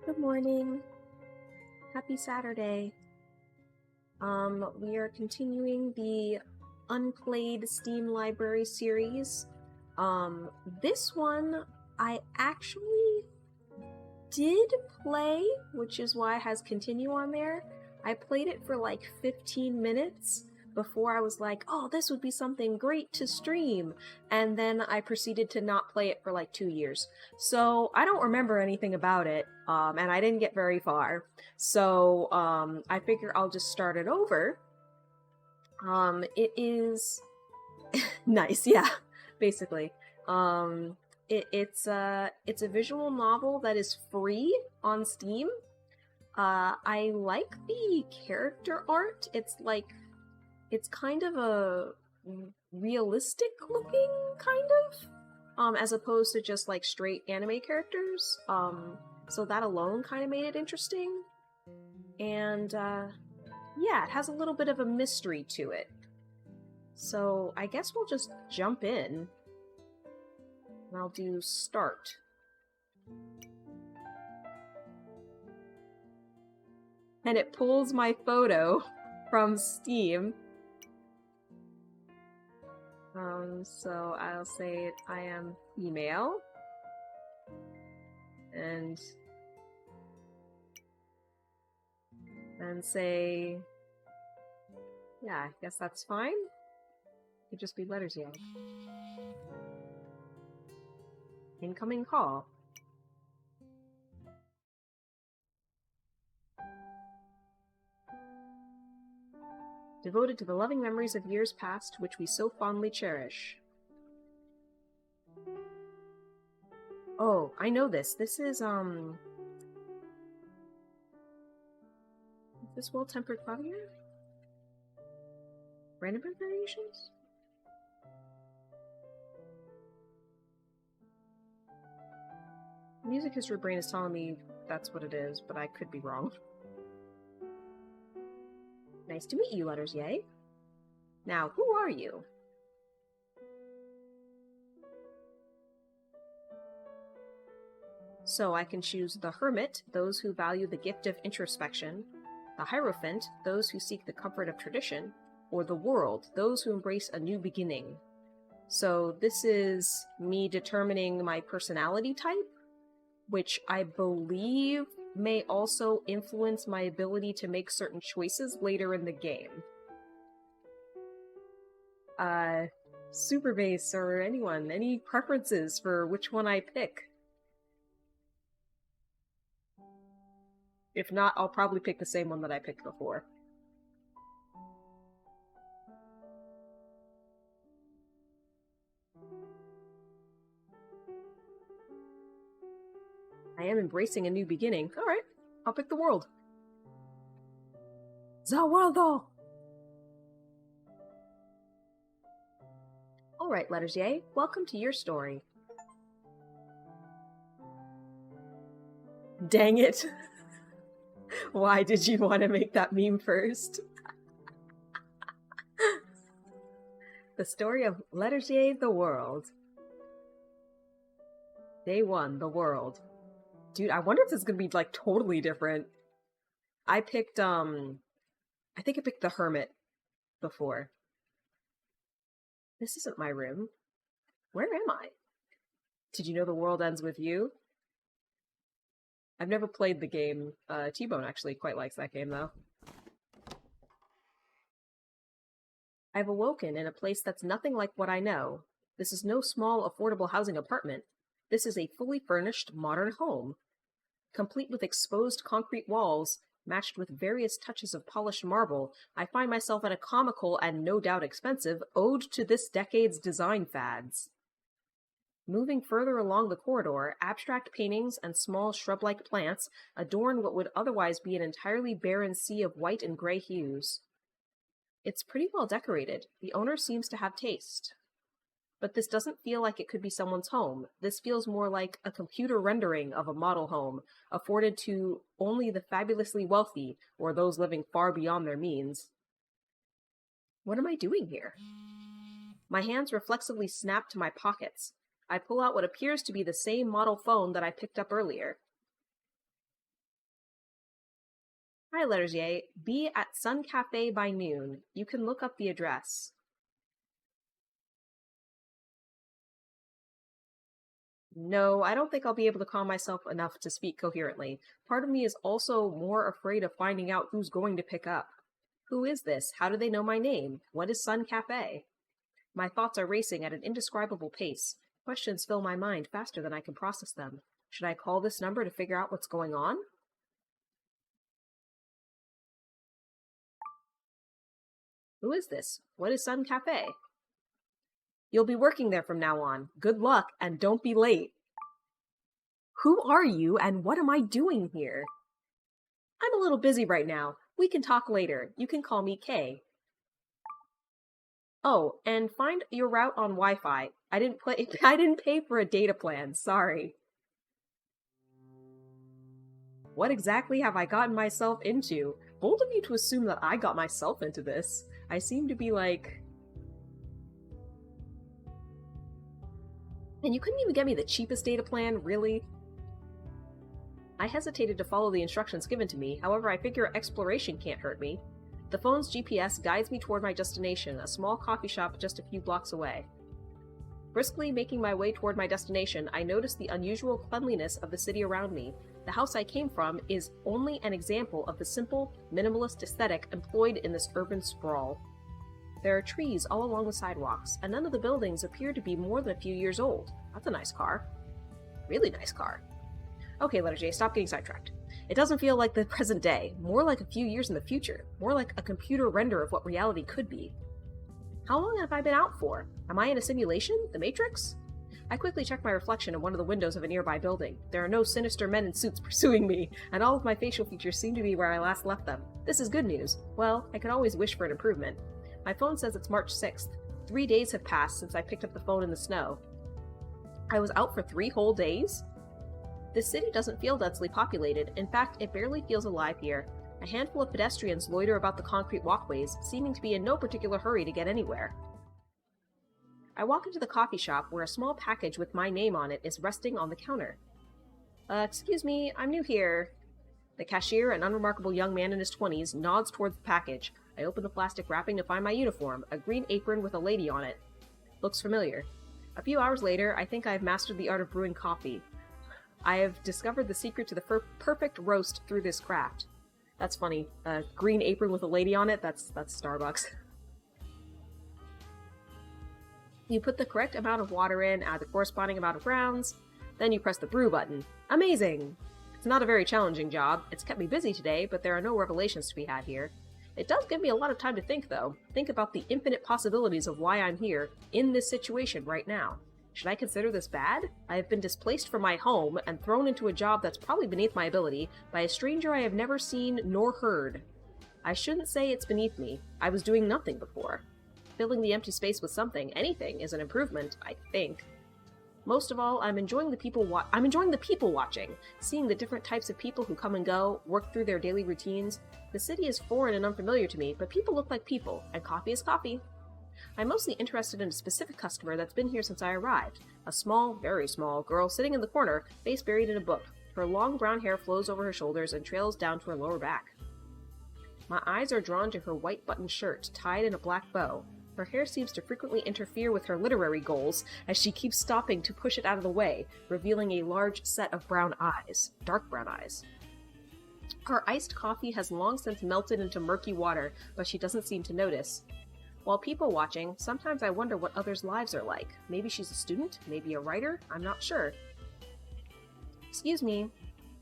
Good morning. Happy Saturday. We are continuing the Unplayed Steam Library series. This one I actually did play, which is why it has continue on there. I played it for like 15 minutes before I was like, oh, this would be something great to stream. And then I proceeded to not play it for like 2 years. So I don't remember anything about it, and I didn't get very far. So I figure I'll just start it over. It is nice, yeah, basically. It's a visual novel that is free on Steam. I like the character art. It's kind of a realistic looking, kind of, as opposed to just like straight anime characters. So that alone kind of made it interesting. And yeah, it has a little bit of a mystery to it. So I guess we'll just jump in. And I'll do start. And it pulls my photo from Steam. So I'll say I am female. And say, yeah, I guess that's fine. Could just be letters, yeah. Incoming call. Devoted to the loving memories of years past, which we so fondly cherish. Oh, I know this. This is this Well-Tempered Clavier? Brandenburg Variations? Music history brain is telling me that's what it is, but I could be wrong. Nice to meet you, Letters Yay. Now, who are you? So I can choose the Hermit, those who value the gift of introspection, the Hierophant, those who seek the comfort of tradition, or the World, those who embrace a new beginning. So this is me determining my personality type, which I believe may also influence my ability to make certain choices later in the game. Super Base or anyone, any preferences for which one I pick? If not, I'll probably pick the same one that I picked before. I am embracing a new beginning. Alright, I'll pick the World. The World! Alright, Letters Yay, welcome to your story. Dang it. Why did you want to make that meme first? The story of Letters Yay, the World. Day 1, the World. Dude, I wonder if this is gonna be, like, totally different. I picked, I think I picked the Hermit before. This isn't my room. Where am I? Did you know the world ends with you? I've never played the game. T-Bone actually quite likes that game, though. I've awoken in a place that's nothing like what I know. This is no small, affordable housing apartment. This is a fully furnished, modern home. Complete with exposed concrete walls, matched with various touches of polished marble, I find myself in a comical and no doubt expensive ode to this decade's design fads. Moving further along the corridor, abstract paintings and small shrub-like plants adorn what would otherwise be an entirely barren sea of white and gray hues. It's pretty well decorated. The owner seems to have taste. But this doesn't feel like it could be someone's home. This feels more like a computer rendering of a model home, afforded to only the fabulously wealthy, or those living far beyond their means. What am I doing here? My hands reflexively snap to my pockets. I pull out what appears to be the same model phone that I picked up earlier. Hi, Lettersier. Be at Sun Cafe by noon. You can look up the address. No, I don't think I'll be able to calm myself enough to speak coherently. Part of me is also more afraid of finding out who's going to pick up. Who is this? How do they know my name? What is Sun Cafe? My thoughts are racing at an indescribable pace. Questions fill my mind faster than I can process them. Should I call this number to figure out what's going on? Who is this? What is Sun Cafe? You'll be working there from now on. Good luck, and don't be late. Who are you, and what am I doing here? I'm a little busy right now. We can talk later. You can call me Kay. Oh, and find your route on Wi-Fi. I didn't pay for a data plan. Sorry. What exactly have I gotten myself into? Bold of you to assume that I got myself into this. I seem to be like... And you couldn't even get me the cheapest data plan, really? I hesitated to follow the instructions given to me, however I figure exploration can't hurt me. The phone's GPS guides me toward my destination, a small coffee shop just a few blocks away. Briskly making my way toward my destination, I notice the unusual cleanliness of the city around me. The house I came from is only an example of the simple, minimalist aesthetic employed in this urban sprawl. There are trees all along the sidewalks, and none of the buildings appear to be more than a few years old. That's a nice car. Really nice car. Okay, letter J, stop getting sidetracked. It doesn't feel like the present day, more like a few years in the future, more like a computer render of what reality could be. How long have I been out for? Am I in a simulation? The Matrix? I quickly check my reflection in one of the windows of a nearby building. There are no sinister men in suits pursuing me, and all of my facial features seem to be where I last left them. This is good news. Well, I could always wish for an improvement. My phone says it's March 6th. 3 days have passed since I picked up the phone in the snow. I was out for 3 whole days? This city doesn't feel densely populated. In fact, it barely feels alive here. A handful of pedestrians loiter about the concrete walkways, seeming to be in no particular hurry to get anywhere. I walk into the coffee shop where a small package with my name on it is resting on the counter. Excuse me, I'm new here. The cashier, an unremarkable young man in his 20s, nods towards the package. I open the plastic wrapping to find my uniform, a green apron with a lady on it. Looks familiar. A few hours later, I think I have mastered the art of brewing coffee. I have discovered the secret to the perfect roast through this craft. That's funny. A green apron with a lady on it? That's Starbucks. You put the correct amount of water in, add the corresponding amount of grounds, then you press the brew button. Amazing! It's not a very challenging job. It's kept me busy today, but there are no revelations to be had here. It does give me a lot of time to think, though. Think about the infinite possibilities of why I'm here, in this situation right now. Should I consider this bad? I have been displaced from my home and thrown into a job that's probably beneath my ability by a stranger I have never seen nor heard. I shouldn't say it's beneath me. I was doing nothing before. Filling the empty space with something, anything, is an improvement, I think. Most of all, I'm enjoying the people watching, seeing the different types of people who come and go, work through their daily routines. The city is foreign and unfamiliar to me, but people look like people, and coffee is coffee. I'm mostly interested in a specific customer that's been here since I arrived. A small, very small girl sitting in the corner, face buried in a book. Her long brown hair flows over her shoulders and trails down to her lower back. My eyes are drawn to her white buttoned shirt, tied in a black bow. Her hair seems to frequently interfere with her literary goals, as she keeps stopping to push it out of the way, revealing a large set of brown eyes, dark brown eyes. Her iced coffee has long since melted into murky water, but she doesn't seem to notice. While people watching, sometimes I wonder what others' lives are like. Maybe she's a student, maybe a writer, I'm not sure. Excuse me.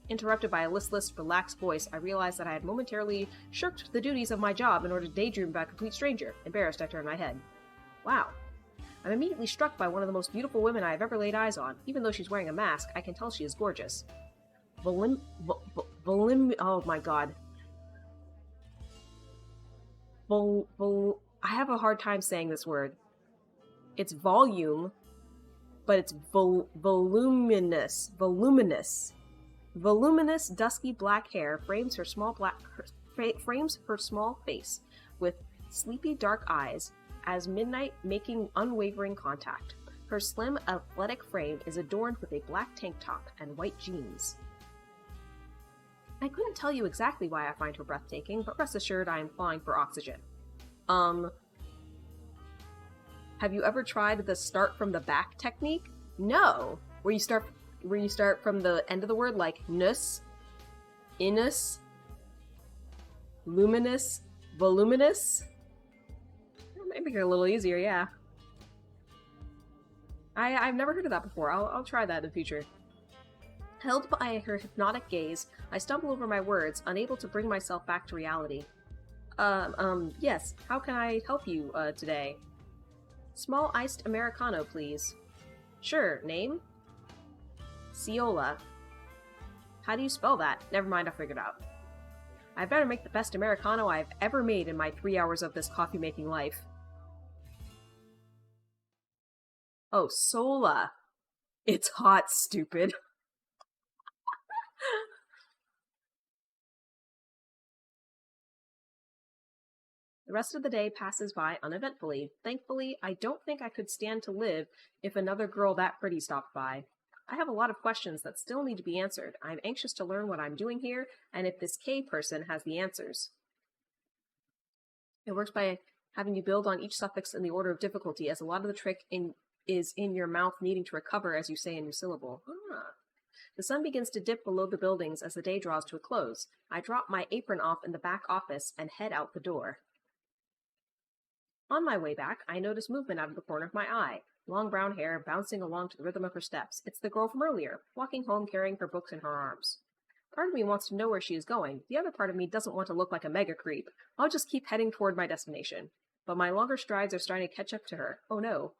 Interrupted by a listless, relaxed voice, I realized that I had momentarily shirked the duties of my job in order to daydream about a complete stranger. Embarrassed, I turned my head. Wow. I'm immediately struck by one of the most beautiful women I have ever laid eyes on. Even though she's wearing a mask, I can tell she is gorgeous. Oh my god. I have a hard time saying this word. It's volume, but it's voluminous. Voluminous, dusky black hair frames her small face with sleepy dark eyes as midnight making unwavering contact. Her slim, athletic frame is adorned with a black tank top and white jeans. I couldn't tell you exactly why I find her breathtaking, but rest assured I am flying for oxygen. Have you ever tried the start from the back technique? No! Where you start from the end of the word, like nus, inus, luminous, voluminous? Maybe a little easier, yeah. I've never heard of that before. I'll try that in the future. Held by her hypnotic gaze, I stumble over my words, unable to bring myself back to reality. Yes, how can I help you, today? Small iced Americano, please. Sure, name? Ciola. How do you spell that? Never mind, I'll figure it out. I better make the best Americano I've ever made in my 3 hours of this coffee-making life. Oh, Sola. It's hot, stupid. The rest of the day passes by uneventfully. Thankfully, I don't think I could stand to live if another girl that pretty stopped by. I have a lot of questions that still need to be answered. I'm anxious to learn what I'm doing here, and if this K person has the answers. It works by having you build on each suffix in the order of difficulty, as a lot of the trick is in your mouth needing to recover as you say a new syllable. The sun begins to dip below the buildings as the day draws to a close. I drop my apron off in the back office and head out the door. On my way back, I notice movement out of the corner of my eye. Long brown hair bouncing along to the rhythm of her steps. It's the girl from earlier, walking home carrying her books in her arms. Part of me wants to know where she is going. The other part of me doesn't want to look like a mega creep. I'll just keep heading toward my destination. But my longer strides are starting to catch up to her. Oh no.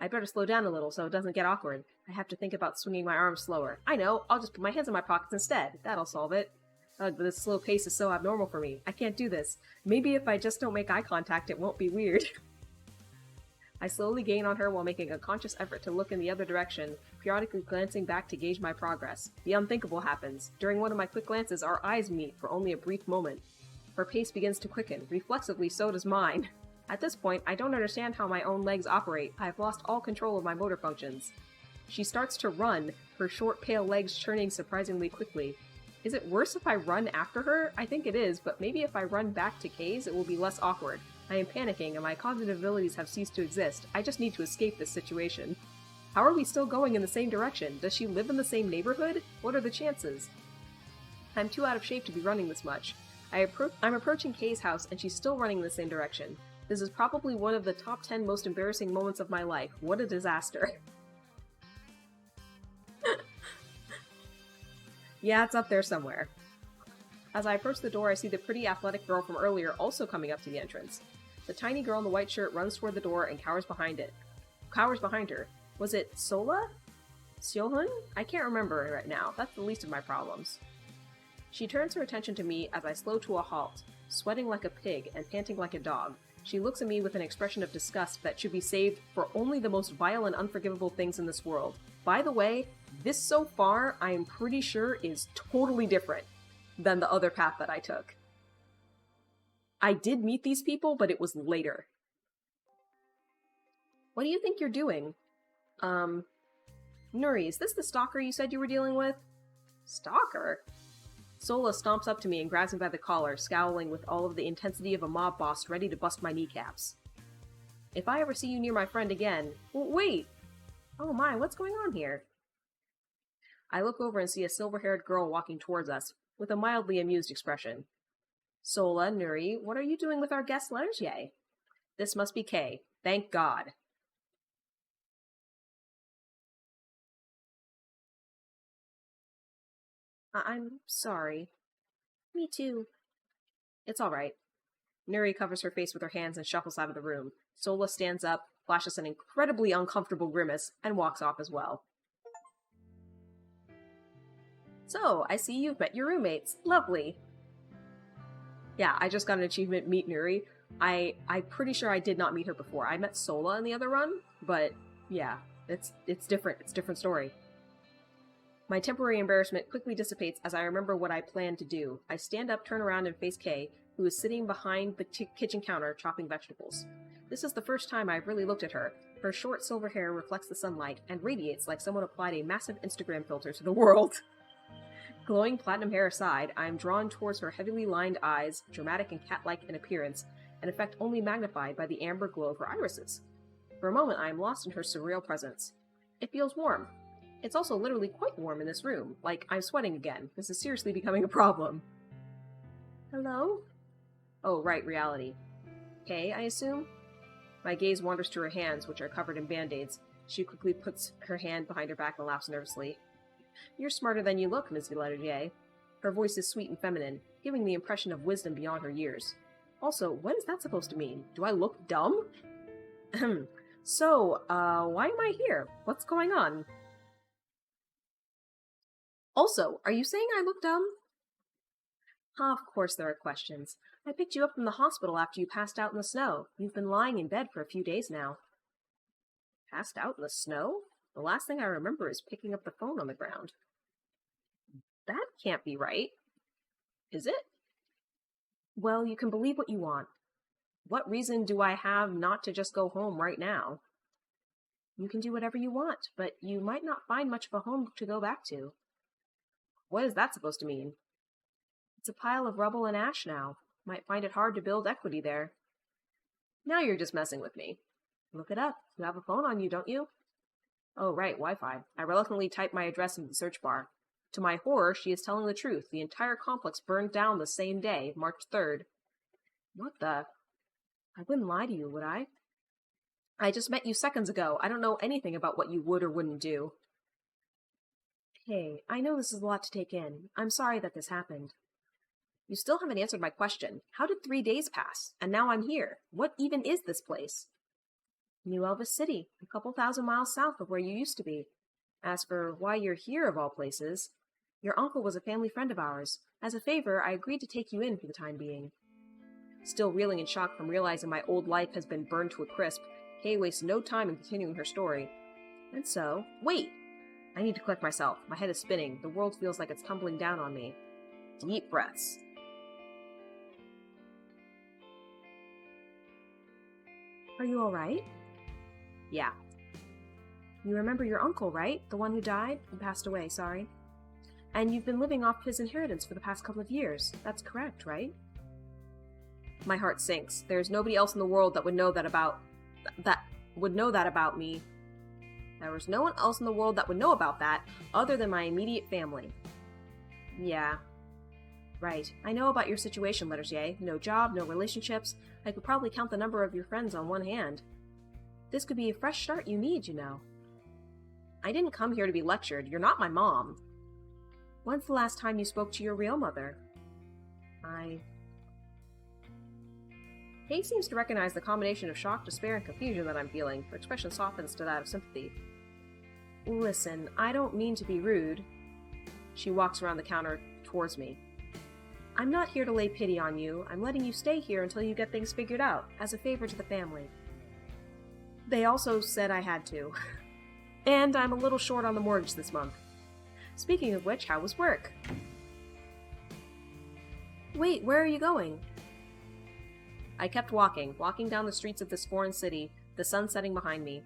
I'd better slow down a little so it doesn't get awkward. I have to think about swinging my arms slower. I know, I'll just put my hands in my pockets instead. That'll solve it. But this slow pace is so abnormal for me. I can't do this. Maybe if I just don't make eye contact, it won't be weird. I slowly gain on her while making a conscious effort to look in the other direction, periodically glancing back to gauge my progress. The unthinkable happens. During one of my quick glances, our eyes meet for only a brief moment. Her pace begins to quicken. Reflexively, so does mine. At this point, I don't understand how my own legs operate. I have lost all control of my motor functions. She starts to run, her short, pale legs churning surprisingly quickly. Is it worse if I run after her? I think it is, but maybe if I run back to Kay's, it will be less awkward. I am panicking, and my cognitive abilities have ceased to exist. I just need to escape this situation. How are we still going in the same direction? Does she live in the same neighborhood? What are the chances? I'm too out of shape to be running this much. I'm approaching Kay's house, and she's still running in the same direction. This is probably one of the top 10 most embarrassing moments of my life. What a disaster. Yeah, it's up there somewhere. As I approach the door, I see the pretty athletic girl from earlier also coming up to the entrance. The tiny girl in the white shirt runs toward the door and cowers behind her. Was it Sola? Seohun? I can't remember right now. That's the least of my problems. She turns her attention to me as I slow to a halt, sweating like a pig and panting like a dog. She looks at me with an expression of disgust that should be saved for only the most vile and unforgivable things in this world. By the way, this so far, I am pretty sure is totally different than the other path that I took. I did meet these people, but it was later. What do you think you're doing? Nuri, is this the stalker you said you were dealing with? Stalker? Sola stomps up to me and grabs me by the collar, scowling with all of the intensity of a mob boss ready to bust my kneecaps. If I ever see you near my friend again... Wait! Oh my, what's going on here? I look over and see a silver-haired girl walking towards us, with a mildly amused expression. Sola, Nuri, what are you doing with our guest Lergier? This must be Kay. Thank God. I'm sorry. Me too. It's all right. Nuri covers her face with her hands and shuffles out of the room. Sola stands up, flashes an incredibly uncomfortable grimace, and walks off as well. So, I see you've met your roommates. Lovely. Yeah, I just got an achievement, Meet Nuri. I'm pretty sure I did not meet her before. I met Sola in the other run, but yeah, it's different. It's a different story. My temporary embarrassment quickly dissipates as I remember what I planned to do. I stand up, turn around, and face Kay, who is sitting behind the kitchen counter chopping vegetables. This is the first time I've really looked at her. Her short silver hair reflects the sunlight and radiates like someone applied a massive Instagram filter to the world. Glowing platinum hair aside, I am drawn towards her heavily lined eyes, dramatic and cat-like in appearance, an effect only magnified by the amber glow of her irises. For a moment, I am lost in her surreal presence. It feels warm. It's also literally quite warm in this room, like I'm sweating again. This is seriously becoming a problem. Hello? Oh, right, reality. Kay, I assume? My gaze wanders to her hands, which are covered in band-aids. She quickly puts her hand behind her back and laughs nervously. You're smarter than you look, Miss Valetier. Her voice is sweet and feminine, giving the impression of wisdom beyond her years. Also, what is that supposed to mean? Do I look dumb? So, why am I here? What's going on? Also, are you saying I look dumb? Of course there are questions. I picked you up from the hospital after you passed out in the snow. You've been lying in bed for a few days now. Passed out in the snow? The last thing I remember is picking up the phone on the ground. That can't be right. Is it? Well, you can believe what you want. What reason do I have not to just go home right now? You can do whatever you want, but you might not find much of a home to go back to. What is that supposed to mean? It's a pile of rubble and ash now. Might find it hard to build equity there. Now you're just messing with me. Look it up. You have a phone on you, don't you? Oh, right, Wi-Fi. I reluctantly type my address into the search bar. To my horror, she is telling the truth. The entire complex burned down the same day, March 3rd. What the? I wouldn't lie to you, would I? I just met you seconds ago. I don't know anything about what you would or wouldn't do. Hey, I know this is a lot to take in. I'm sorry that this happened. You still haven't answered my question. How did 3 days pass? And now I'm here. What even is this place? New Elvis City, a couple thousand miles south of where you used to be. As for why you're here of all places, your uncle was a family friend of ours. As a favor, I agreed to take you in for the time being. Still reeling in shock from realizing my old life has been burned to a crisp, Kay wastes no time in continuing her story. And so, wait! I need to collect myself. My head is spinning. The world feels like it's tumbling down on me. Deep breaths. Are you alright? Yeah. You remember your uncle, right? The one who died and passed away, sorry. And you've been living off his inheritance for the past couple of years. That's correct, right? My heart sinks. There's nobody else in the world that would know that about me. There was no one else in the world that would know about that other than my immediate family. Yeah. Right. I know about your situation, Lettersier. No job, no relationships. I could probably count the number of your friends on one hand. This could be a fresh start you need, you know. I didn't come here to be lectured. You're not my mom. When's the last time you spoke to your real mother? Kay seems to recognize the combination of shock, despair, and confusion that I'm feeling. Her expression softens to that of sympathy. Listen, I don't mean to be rude. She walks around the counter towards me. I'm not here to lay pity on you. I'm letting you stay here until you get things figured out, as a favor to the family. They also said I had to. And I'm a little short on the mortgage this month. Speaking of which, how was work? Wait, where are you going? I kept walking down the streets of this foreign city, the sun setting behind me.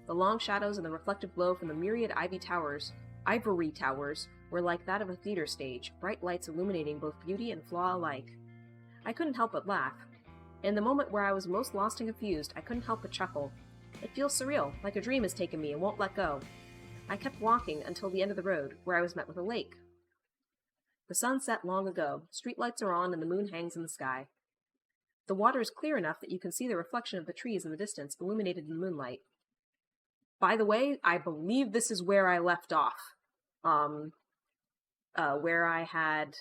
The long shadows and the reflective glow from the myriad ivory towers were like that of a theater stage, bright lights illuminating both beauty and flaw alike. I couldn't help but laugh. In the moment where I was most lost and confused, I couldn't help but chuckle. It feels surreal, like a dream has taken me and won't let go. I kept walking until the end of the road, where I was met with a lake. The sun set long ago, streetlights are on and the moon hangs in the sky. The water is clear enough that you can see the reflection of the trees in the distance, illuminated in the moonlight. By the way, I believe this is where I left off. Where I had...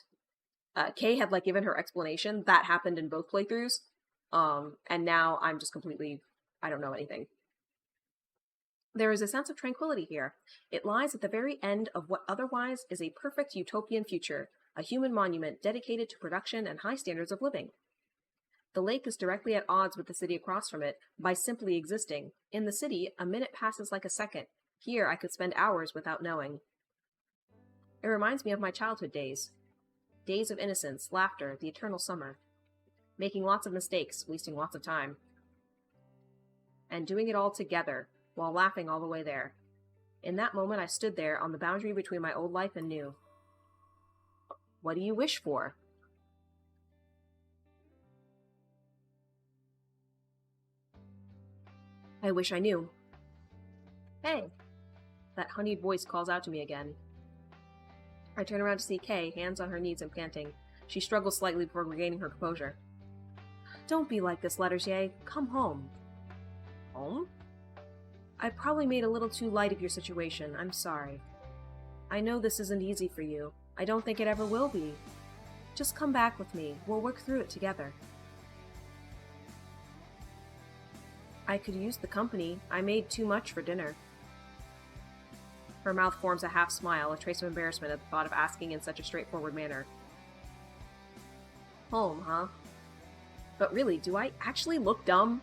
Kay had, given her explanation. That happened in both playthroughs. And now I'm just completely... I don't know anything. There is a sense of tranquility here. It lies at the very end of what otherwise is a perfect utopian future, a human monument dedicated to production and high standards of living. The lake is directly at odds with the city across from it by simply existing. In the city, a minute passes like a second. Here, I could spend hours without knowing. It reminds me of my childhood days. Days of innocence, laughter, the eternal summer. Making lots of mistakes, wasting lots of time. And doing it all together, while laughing all the way there. In that moment, I stood there on the boundary between my old life and new. What do you wish for? I wish I knew. Hey! That honeyed voice calls out to me again. I turn around to see Kay, hands on her knees and panting. She struggles slightly before regaining her composure. Don't be like this, Lettersier. Come home. Home? I probably made a little too light of your situation. I'm sorry. I know this isn't easy for you. I don't think it ever will be. Just come back with me. We'll work through it together. I could use the company. I made too much for dinner. Her mouth forms a half smile, a trace of embarrassment at the thought of asking in such a straightforward manner. Home, huh? But really, do I actually look dumb?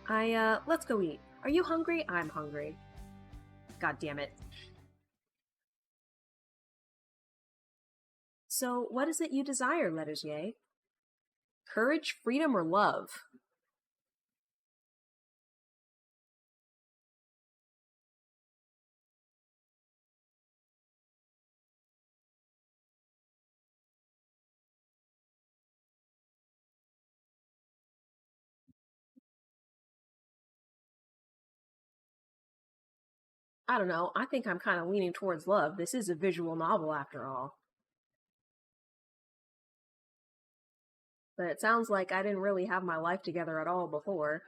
Let's go eat. Are you hungry? I'm hungry. God damn it. So, what is it you desire, Lettersier? Courage, freedom, or love? I don't know, I think I'm kind of leaning towards love. This is a visual novel after all. But it sounds like I didn't really have my life together at all before.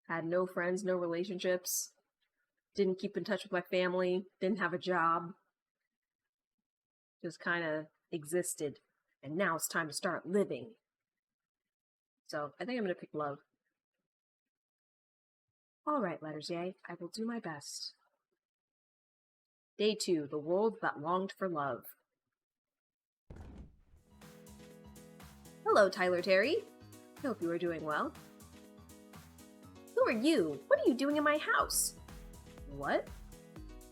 Had no friends, no relationships. Didn't keep in touch with my family. Didn't have a job. Just kind of existed. And now it's time to start living. So, I think I'm going to pick love. Alright, Lettersier, I will do my best. Day 2, The World That Longed for Love. Hello, Tyler Terry. I hope you are doing well. Who are you? What are you doing in my house? What?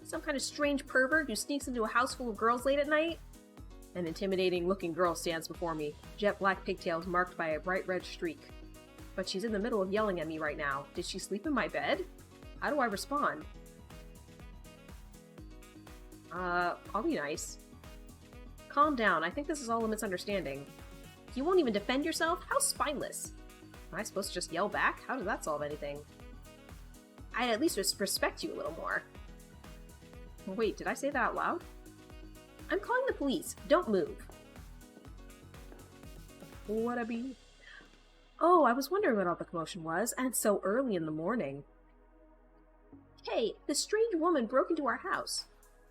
Some kind of strange pervert who sneaks into a house full of girls late at night? An intimidating-looking girl stands before me, jet black pigtails marked by a bright red streak. But she's in the middle of yelling at me right now. Did she sleep in my bed? How do I respond? I'll be nice. Calm down, I think this is all a misunderstanding. You won't even defend yourself? How spineless. Am I supposed to just yell back? How does that solve anything? I'd at least respect you a little more. Wait, did I say that out loud? I'm calling the police. Don't move. What a bee. Oh, I was wondering what all the commotion was, and so early in the morning. Hey, this strange woman broke into our house.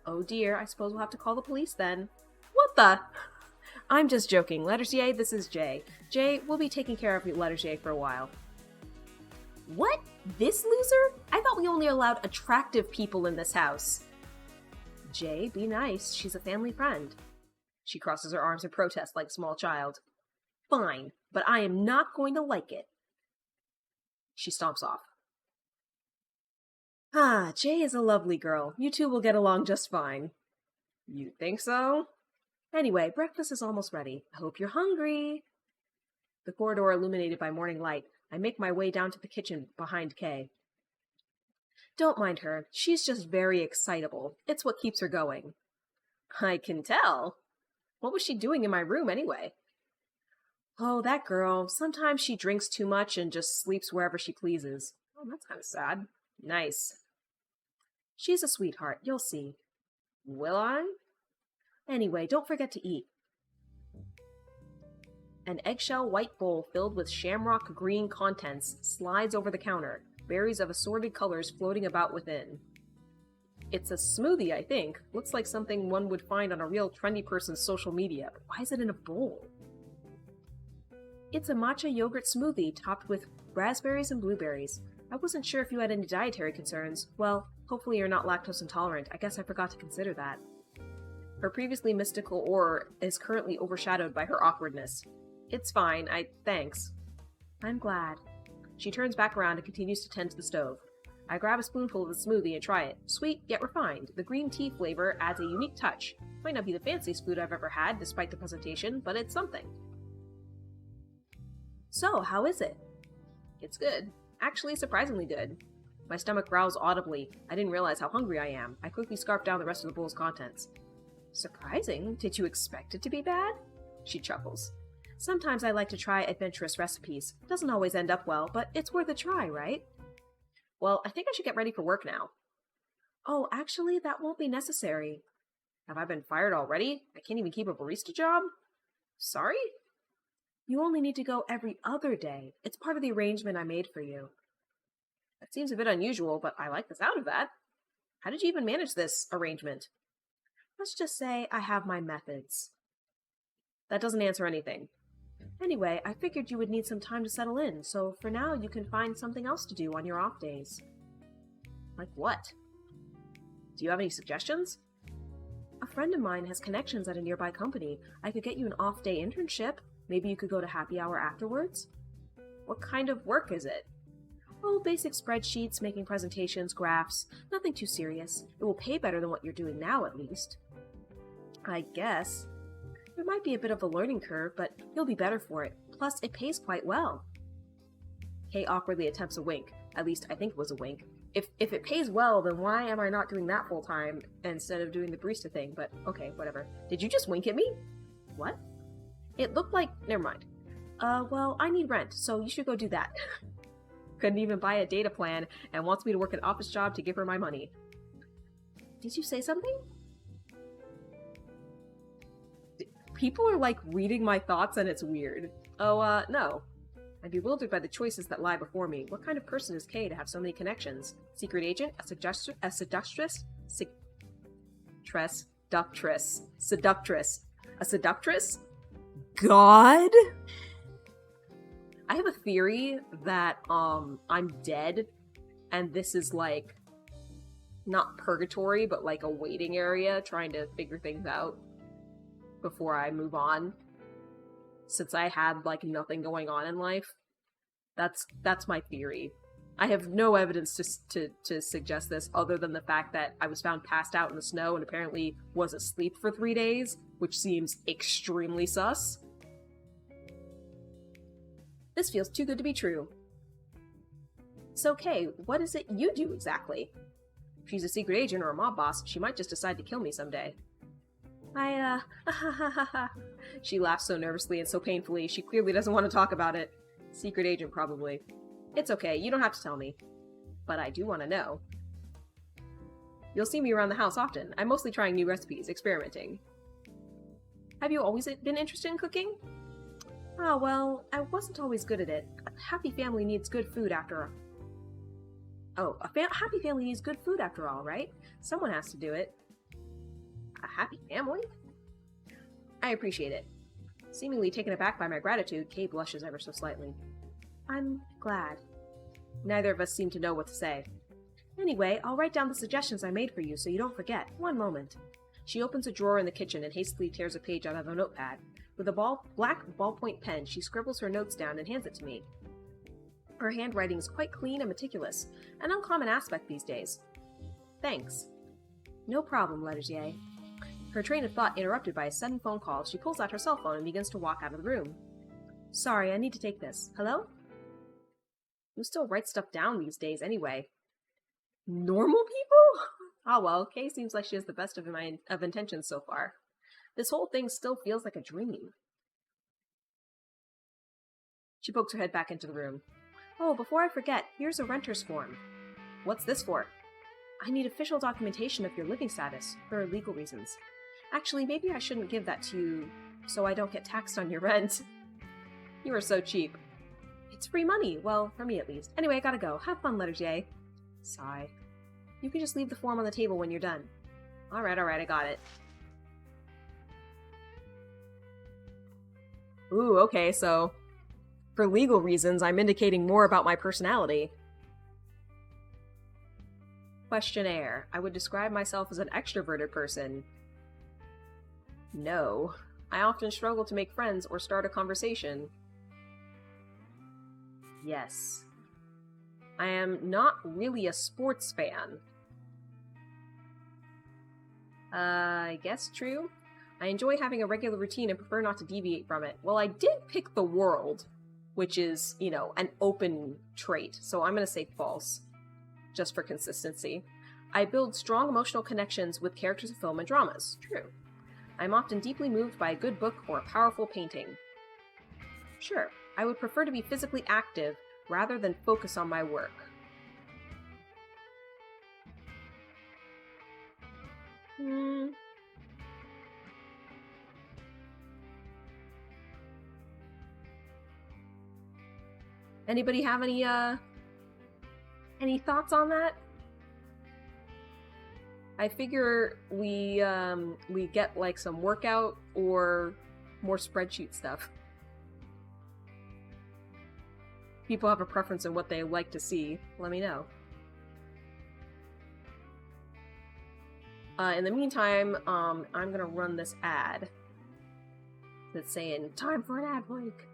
Oh dear, I suppose we'll have to call the police then. What the? I'm just joking. Lettersier, this is Jay. Jay, we'll be taking care of Lettersier for a while. What? This loser? I thought we only allowed attractive people in this house. Jay, be nice. She's a family friend. She crosses her arms in protest like a small child. Fine, but I am not going to like it. She stomps off. Ah, Jay is a lovely girl. You two will get along just fine. You think so? Anyway, breakfast is almost ready. I hope you're hungry. The corridor illuminated by morning light, I make my way down to the kitchen behind Kay. Don't mind her. She's just very excitable. It's what keeps her going. I can tell. What was she doing in my room anyway? Oh, that girl. Sometimes she drinks too much and just sleeps wherever she pleases. Oh, that's kind of sad. Nice. She's a sweetheart. You'll see. Will I? Anyway, don't forget to eat. An eggshell white bowl filled with shamrock green contents slides over the counter, berries of assorted colors floating about within. It's a smoothie, I think. Looks like something one would find on a real trendy person's social media, but why is it in a bowl? It's a matcha yogurt smoothie topped with raspberries and blueberries. I wasn't sure if you had any dietary concerns. Well, hopefully you're not lactose intolerant. I guess I forgot to consider that. Her previously mystical aura is currently overshadowed by her awkwardness. It's fine, thanks. I'm glad. She turns back around and continues to tend to the stove. I grab a spoonful of the smoothie and try it. Sweet, yet refined. The green tea flavor adds a unique touch. Might not be the fanciest food I've ever had, despite the presentation, but it's something. So, how is it? It's good. Actually, surprisingly good. My stomach growls audibly. I didn't realize how hungry I am. I quickly scarf down the rest of the bowl's contents. Surprising? Did you expect it to be bad? She chuckles. Sometimes I like to try adventurous recipes. Doesn't always end up well, but it's worth a try, right? Well, I think I should get ready for work now. Oh, actually, that won't be necessary. Have I been fired already? I can't even keep a barista job? Sorry? You only need to go every other day. It's part of the arrangement I made for you. That seems a bit unusual, but I like the sound of that. How did you even manage this arrangement? Let's just say I have my methods. That doesn't answer anything. Anyway, I figured you would need some time to settle in, so for now you can find something else to do on your off days. Like what? Do you have any suggestions? A friend of mine has connections at a nearby company. I could get you an off-day internship. Maybe you could go to happy hour afterwards? What kind of work is it? Oh, basic spreadsheets, making presentations, graphs. Nothing too serious. It will pay better than what you're doing now, at least. I guess. There might be a bit of a learning curve, but you'll be better for it. Plus, it pays quite well. Kay awkwardly attempts a wink. At least, I think it was a wink. If it pays well, then why am I not doing that full-time instead of doing the barista thing? But, okay, whatever. Did you just wink at me? What? It looked like... Never mind. Well, I need rent, so you should go do that. Couldn't even buy a data plan and wants me to work an office job to give her my money. Did you say something? People are, like, reading my thoughts and it's weird. Oh, no. I'm bewildered by the choices that lie before me. What kind of person is Kay to have so many connections? Secret agent? A seductress? Seductress? A seductress? God? I have a theory that, I'm dead, and this is, like, not purgatory, but, like, a waiting area, trying to figure things out before I move on. Since I had, like, nothing going on in life. That's my theory. I have no evidence to suggest this other than the fact that I was found passed out in the snow and apparently was asleep for 3 days, which seems extremely sus. This feels too good to be true. So, Kay, what is it you do exactly? If she's a secret agent or a mob boss, she might just decide to kill me someday. She laughs so nervously and so painfully, she clearly doesn't want to talk about it. Secret agent, probably. It's okay, you don't have to tell me. But I do want to know. You'll see me around the house often. I'm mostly trying new recipes, experimenting. Have you always been interested in cooking? Ah, well, I wasn't always good at it. A happy family needs good food after all. Oh, happy family needs good food after all, right? Someone has to do it. A happy family? I appreciate it. Seemingly taken aback by my gratitude, Kay blushes ever so slightly. I'm glad. Neither of us seem to know what to say. Anyway, I'll write down the suggestions I made for you so you don't forget. One moment. She opens a drawer in the kitchen and hastily tears a page out of a notepad. With a black ballpoint pen, she scribbles her notes down and hands it to me. Her handwriting is quite clean and meticulous, an uncommon aspect these days. Thanks. No problem, Lettersier. Her train of thought interrupted by a sudden phone call, she pulls out her cell phone and begins to walk out of the room. Sorry, I need to take this. Hello? Who still writes stuff down these days, anyway? Normal people? Ah well, Kay seems like she has the best of intentions so far. This whole thing still feels like a dream. She pokes her head back into the room. Oh, before I forget, here's a renter's form. What's this for? I need official documentation of your living status, for legal reasons. Actually, maybe I shouldn't give that to you, so I don't get taxed on your rent. You are so cheap. It's free money, well, for me at least. Anyway, I gotta go. Have fun, Lettersier. Sigh. You can just leave the form on the table when you're done. Alright, I got it. Ooh, okay, so for legal reasons, I'm indicating more about my personality. Questionnaire. I would describe myself as an extroverted person. No. I often struggle to make friends or start a conversation. Yes. I am not really a sports fan. I guess true. I enjoy having a regular routine and prefer not to deviate from it. Well, I did pick the world, which is, you know, an open trait, so I'm gonna say false, just for consistency. I build strong emotional connections with characters of film and dramas. True. I'm often deeply moved by a good book or a powerful painting. Sure, I would prefer to be physically active rather than focus on my work. Anybody have any thoughts on that? I figure we get like some workout or more spreadsheet stuff. People have a preference in what they like to see. Let me know. In the meantime, I'm gonna run this ad that's saying, time for an ad break.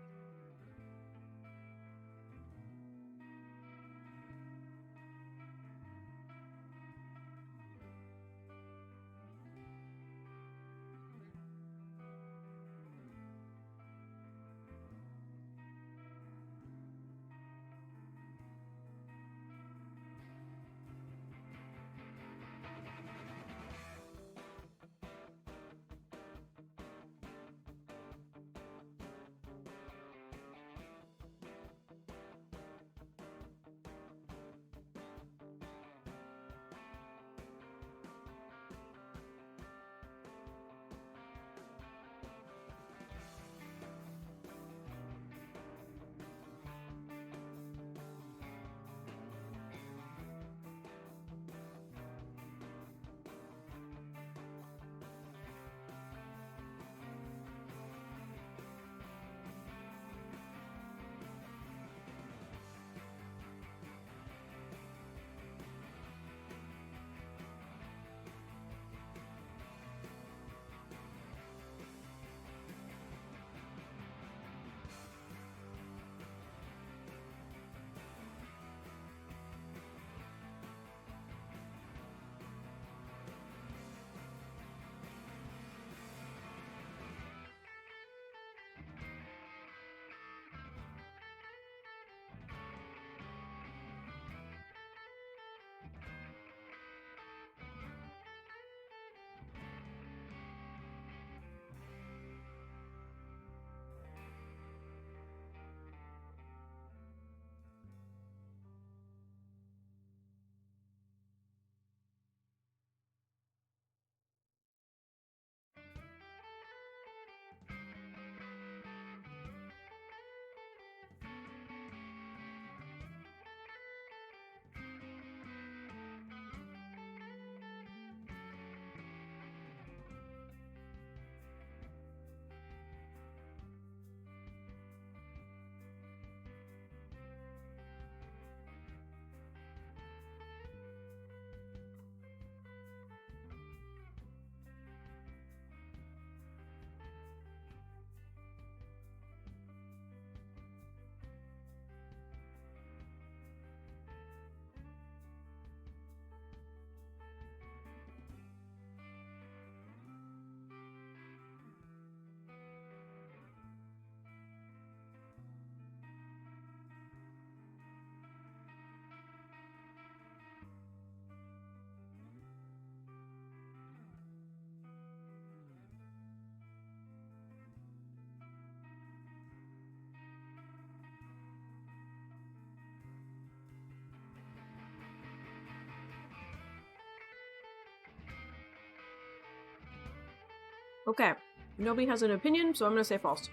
Okay, nobody has an opinion, so I'm gonna say false.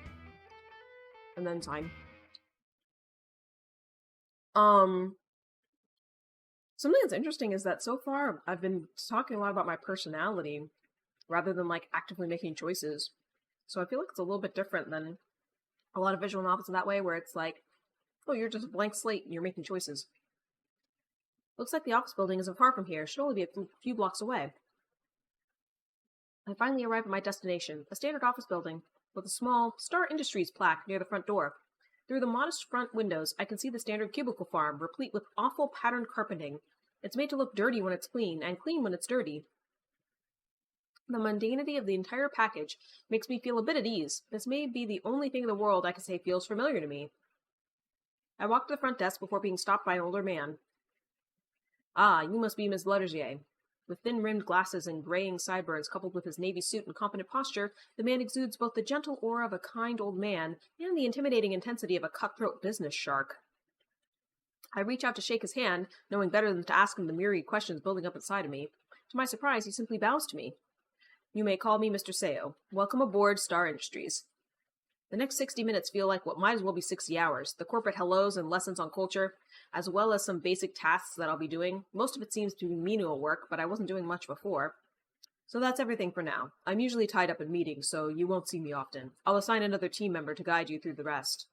And then sign. Something that's interesting is that so far I've been talking a lot about my personality rather than like actively making choices. So I feel like it's a little bit different than a lot of visual novels in that way, where it's like, oh, you're just a blank slate and you're making choices. Looks like the office building isn't far from here. Should only be a few blocks away. I finally arrive at my destination, a standard office building with a small Star Industries plaque near the front door. Through the modest front windows, I can see the standard cubicle farm, replete with awful patterned carpeting. It's made to look dirty when it's clean, and clean when it's dirty. The mundanity of the entire package makes me feel a bit at ease. This may be the only thing in the world I can say feels familiar to me. I walk to the front desk before being stopped by an older man. Ah, you must be Miss Lettersier. With thin-rimmed glasses and graying sideburns coupled with his navy suit and competent posture, the man exudes both the gentle aura of a kind old man and the intimidating intensity of a cutthroat business shark. I reach out to shake his hand, knowing better than to ask him the myriad questions building up inside of me. To my surprise, he simply bows to me. You may call me Mr. Seo. Welcome aboard Star Industries. The next 60 minutes feel like what might as well be 60 hours. The corporate hellos and lessons on culture, as well as some basic tasks that I'll be doing. Most of it seems to be menial work, but I wasn't doing much before. So that's everything for now. I'm usually tied up in meetings, so you won't see me often. I'll assign another team member to guide you through the rest.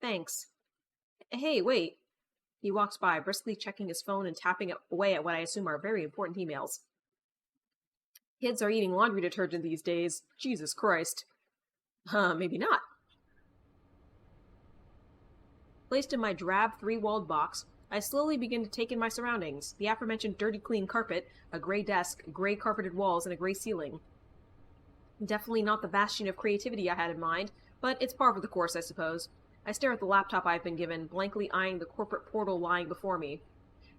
Thanks. Hey, wait. He walks by, briskly checking his phone and tapping away at what I assume are very important emails. Kids are eating laundry detergent these days. Jesus Christ. Maybe not. Placed in my drab three-walled box, I slowly begin to take in my surroundings. The aforementioned dirty clean carpet, a gray desk, gray carpeted walls, and a gray ceiling. Definitely not the bastion of creativity I had in mind, but it's par for the course, I suppose. I stare at the laptop I've been given, blankly eyeing the corporate portal lying before me.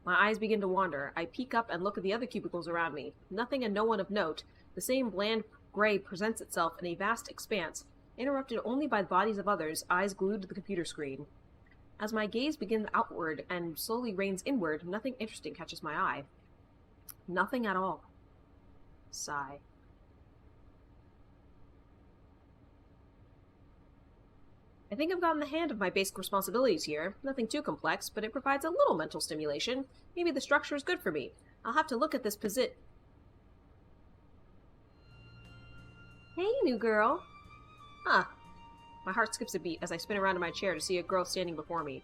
My eyes begin to wander. I peek up and look at the other cubicles around me. Nothing and no one of note. The same bland gray presents itself in a vast expanse, interrupted only by the bodies of others, eyes glued to the computer screen. As my gaze begins outward and slowly rains inward, nothing interesting catches my eye. Nothing at all. Sigh. I think I've gotten the hand of my basic responsibilities here. Nothing too complex, but it provides a little mental stimulation. Maybe the structure is good for me. I'll have to look at this Hey, new girl. Huh. My heart skips a beat as I spin around in my chair to see a girl standing before me.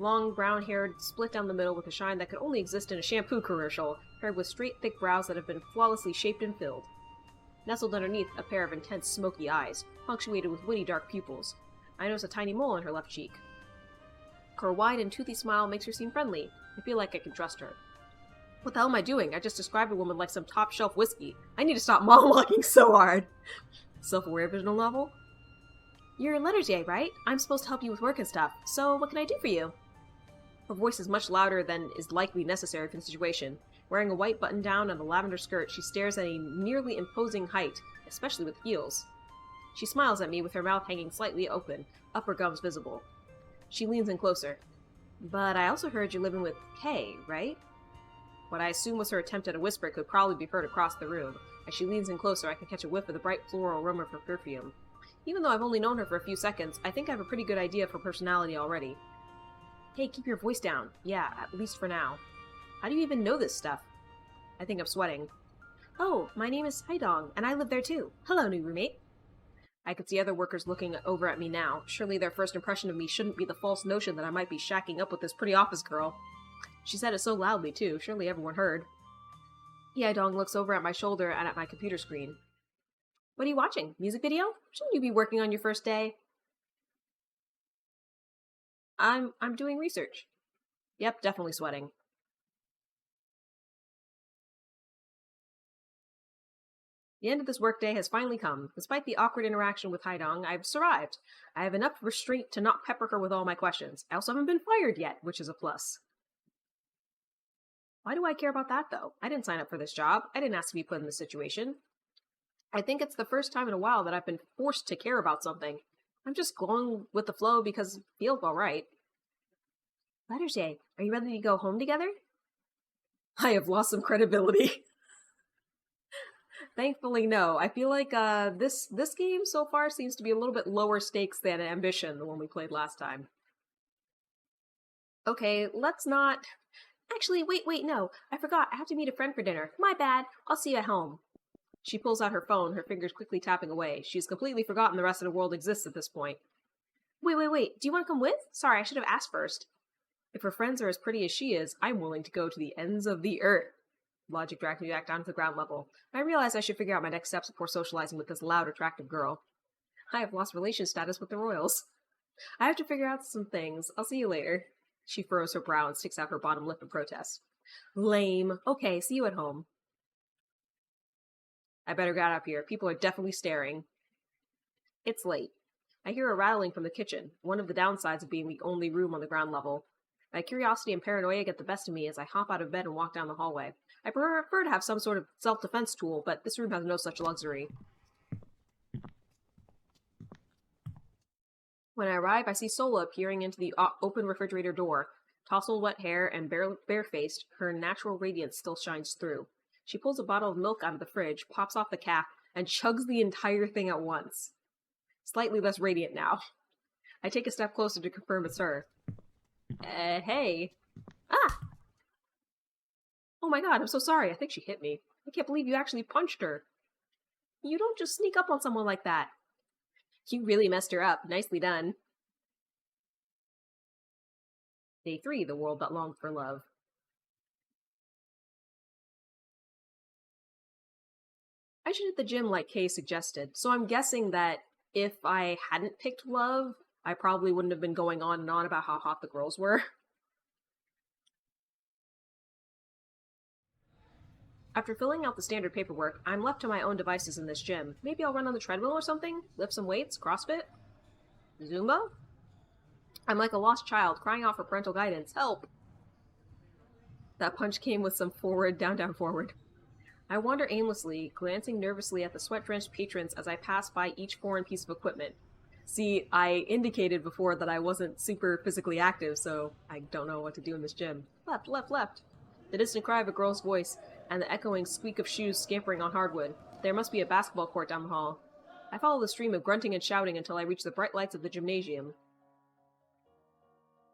Long, brown-haired, split down the middle with a shine that could only exist in a shampoo commercial, paired with straight, thick brows that have been flawlessly shaped and filled. Nestled underneath, a pair of intense, smoky eyes, punctuated with witty dark pupils. I notice a tiny mole on her left cheek. Her wide and toothy smile makes her seem friendly. I feel like I can trust her. What the hell am I doing? I just described a woman like some top-shelf whiskey. I need to stop monologuing so hard. Self-aware visual novel? You're Letterjay, right? I'm supposed to help you with work and stuff, so what can I do for you? Her voice is much louder than is likely necessary for the situation. Wearing a white button-down and a lavender skirt, she stares at a nearly imposing height, especially with heels. She smiles at me with her mouth hanging slightly open, upper gums visible. She leans in closer. But I also heard you're living with Kay, right? What I assume was her attempt at a whisper could probably be heard across the room. As she leans in closer, I can catch a whiff of the bright floral aroma of her perfume. Even though I've only known her for a few seconds, I think I have a pretty good idea of her personality already. Hey, keep your voice down. Yeah, at least for now. How do you even know this stuff? I think I'm sweating. Oh, my name is Haidong, and I live there too. Hello, new roommate. I could see other workers looking over at me now. Surely their first impression of me shouldn't be the false notion that I might be shacking up with this pretty office girl. She said it so loudly, too. Surely everyone heard. Haidong looks over at my shoulder and at my computer screen. What are you watching? Music video? Shouldn't you be working on your first day? I'm doing research. Yep, definitely sweating. The end of this workday has finally come. Despite the awkward interaction with Haidong, I've survived. I have enough restraint to not pepper her with all my questions. I also haven't been fired yet, which is a plus. Why do I care about that, though? I didn't sign up for this job. I didn't ask to be put in this situation. I think it's the first time in a while that I've been forced to care about something. I'm just going with the flow because it feels alright. Letterjay, are you ready to go home together? I have lost some credibility. Thankfully, no. I feel like this game so far seems to be a little bit lower stakes than Ambition, the one we played last time. Okay, let's not... Actually, wait, no. I forgot. I have to meet a friend for dinner. My bad. I'll see you at home. She pulls out her phone, her fingers quickly tapping away. She's completely forgotten the rest of the world exists at this point. Wait. Do you want to come with? Sorry, I should have asked first. If her friends are as pretty as she is, I'm willing to go to the ends of the earth. Logic dragged me back down to the ground level. I realized I should figure out my next steps before socializing with this loud, attractive girl. I have lost relation status with the royals. I have to figure out some things. I'll see you later. She furrows her brow and sticks out her bottom lip in protest. Lame. Okay, see you at home. I better get out of here. People are definitely staring. It's late. I hear a rattling from the kitchen, one of the downsides of being the only room on the ground level. My curiosity and paranoia get the best of me as I hop out of bed and walk down the hallway. I prefer to have some sort of self-defense tool, but this room has no such luxury. When I arrive, I see Sola peering into the open refrigerator door. Tousled wet hair and bare-faced, her natural radiance still shines through. She pulls a bottle of milk out of the fridge, pops off the cap, and chugs the entire thing at once. Slightly less radiant now. I take a step closer to confirm it's her. Hey. Ah! Oh my god, I'm so sorry. I think she hit me. I can't believe you actually punched her. You don't just sneak up on someone like that. You really messed her up. Nicely done. Day 3, the world that longed for love. I should hit the gym like Kay suggested, so I'm guessing that if I hadn't picked love, I probably wouldn't have been going on and on about how hot the girls were. After filling out the standard paperwork, I'm left to my own devices in this gym. Maybe I'll run on the treadmill or something? Lift some weights? CrossFit? Zumba? I'm like a lost child, crying out for parental guidance. Help! That punch came with some forward, down, down, forward. I wander aimlessly, glancing nervously at the sweat-drenched patrons as I pass by each foreign piece of equipment. See, I indicated before that I wasn't super physically active, so I don't know what to do in this gym. Left, left, left. The distant cry of a girl's voice, and the echoing squeak of shoes scampering on hardwood. There must be a basketball court down the hall. I follow the stream of grunting and shouting until I reach the bright lights of the gymnasium.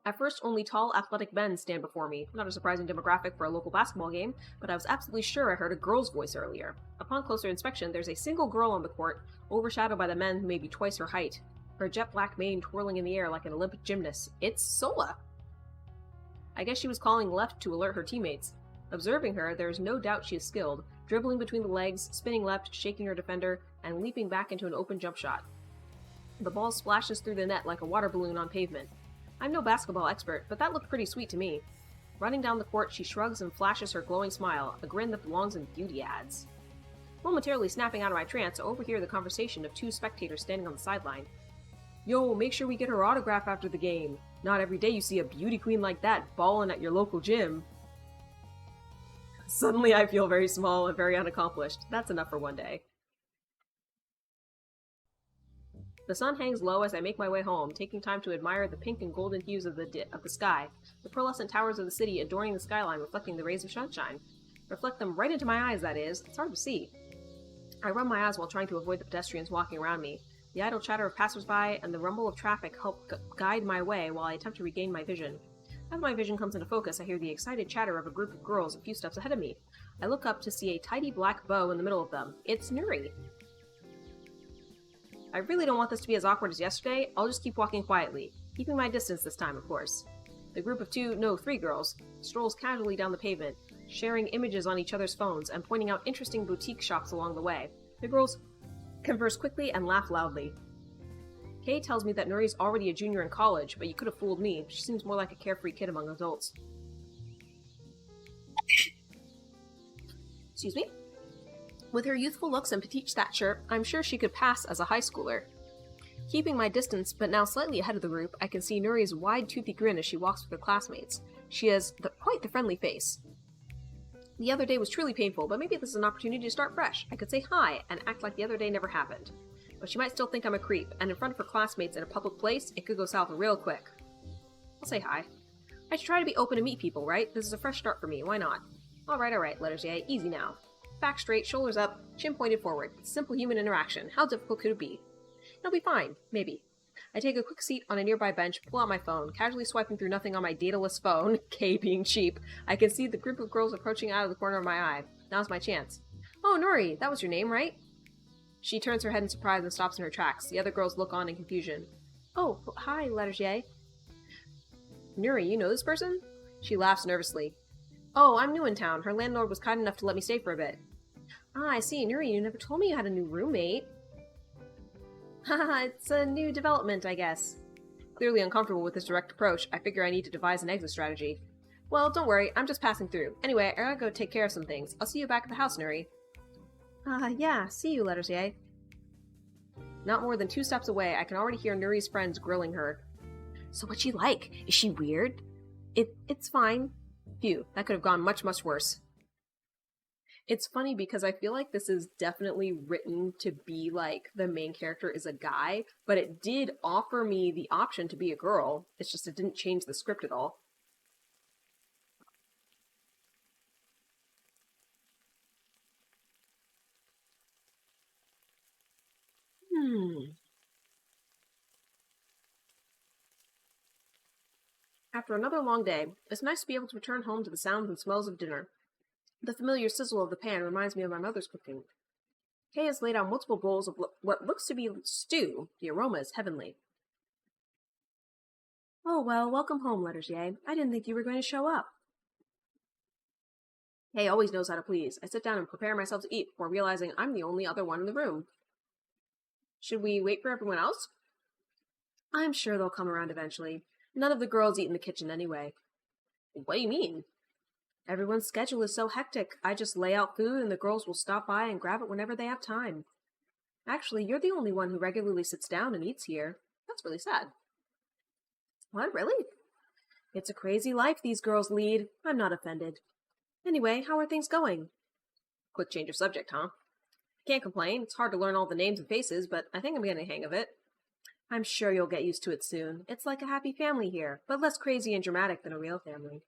At first, only tall, athletic men stand before me. Not a surprising demographic for a local basketball game, but I was absolutely sure I heard a girl's voice earlier. Upon closer inspection, there's a single girl on the court, overshadowed by the men who may be twice her height. Her jet black mane twirling in the air like an Olympic gymnast. It's Sola! I guess she was calling left to alert her teammates. Observing her, there is no doubt she is skilled, dribbling between the legs, spinning left, shaking her defender, and leaping back into an open jump shot. The ball splashes through the net like a water balloon on pavement. I'm no basketball expert, but that looked pretty sweet to me. Running down the court, she shrugs and flashes her glowing smile, a grin that belongs in beauty ads. Momentarily snapping out of my trance, I overhear the conversation of two spectators standing on the sideline. Yo, make sure we get her autograph after the game. Not every day you see a beauty queen like that ballin' at your local gym. Suddenly I feel very small and very unaccomplished. That's enough for one day. The sun hangs low as I make my way home, taking time to admire the pink and golden hues of the sky, the pearlescent towers of the city adorning the skyline reflecting the rays of sunshine. Reflect them right into my eyes, that is. It's hard to see. I rub my eyes while trying to avoid the pedestrians walking around me. The idle chatter of passersby and the rumble of traffic help guide my way while I attempt to regain my vision. As my vision comes into focus, I hear the excited chatter of a group of girls a few steps ahead of me. I look up to see a tidy black bow in the middle of them. It's Nuri. I really don't want this to be as awkward as yesterday. I'll just keep walking quietly, keeping my distance this time, of course. The group of three girls, strolls casually down the pavement, sharing images on each other's phones and pointing out interesting boutique shops along the way. The girls converse quickly and laugh loudly. Kay tells me that Nuri's already a junior in college, but you could have fooled me. She seems more like a carefree kid among adults. Excuse me? With her youthful looks and petite stature, I'm sure she could pass as a high schooler. Keeping my distance, but now slightly ahead of the group, I can see Nuri's wide, toothy grin as she walks with her classmates. She has quite the friendly face. The other day was truly painful, but maybe this is an opportunity to start fresh. I could say hi and act like the other day never happened. But she might still think I'm a creep, and in front of her classmates in a public place, it could go south real quick. I'll say hi. I should try to be open to meet people, right? This is a fresh start for me, why not? Alright, letters A, easy now. Back straight, shoulders up, chin pointed forward. Simple human interaction. How difficult could it be? It'll be fine, maybe. I take a quick seat on a nearby bench, pull out my phone, casually swiping through nothing on my dataless phone, K being cheap. I can see the group of girls approaching out of the corner of my eye. Now's my chance. Oh, Nuri, that was your name, right? She turns her head in surprise and stops in her tracks. The other girls look on in confusion. Oh, hi, letters J. Nuri, you know this person? She laughs nervously. Oh, I'm new in town. Her landlord was kind enough to let me stay for a bit. Ah, I see. Nuri, you never told me you had a new roommate. Haha, it's a new development, I guess. Clearly uncomfortable with this direct approach, I figure I need to devise an exit strategy. Well, don't worry, I'm just passing through. Anyway, I gotta go take care of some things. I'll see you back at the house, Nuri. Yeah, see you, letters A. Not more than 2 steps away, I can already hear Nuri's friends grilling her. So what's she like? Is she weird? It's fine. Phew, that could have gone much, much worse. It's funny because I feel like this is definitely written to be like the main character is a guy, but it did offer me the option to be a girl. It's just it didn't change the script at all. After another long day, it's nice to be able to return home to the sounds and smells of dinner. The familiar sizzle of the pan reminds me of my mother's cooking. Kay has laid out multiple bowls of what looks to be stew. The aroma is heavenly. Oh, well, welcome home, Lettersier. I didn't think you were going to show up. Kay always knows how to please. I sit down and prepare myself to eat before realizing I'm the only other one in the room. Should we wait for everyone else? I'm sure they'll come around eventually. None of the girls eat in the kitchen anyway. What do you mean? Everyone's schedule is so hectic. I just lay out food and the girls will stop by and grab it whenever they have time. Actually, you're the only one who regularly sits down and eats here. That's really sad. What, really? It's a crazy life these girls lead. I'm not offended. Anyway, how are things going? Quick change of subject, huh? Can't complain. It's hard to learn all the names and faces, but I think I'm getting the hang of it. I'm sure you'll get used to it soon. It's like a happy family here, but less crazy and dramatic than a real family.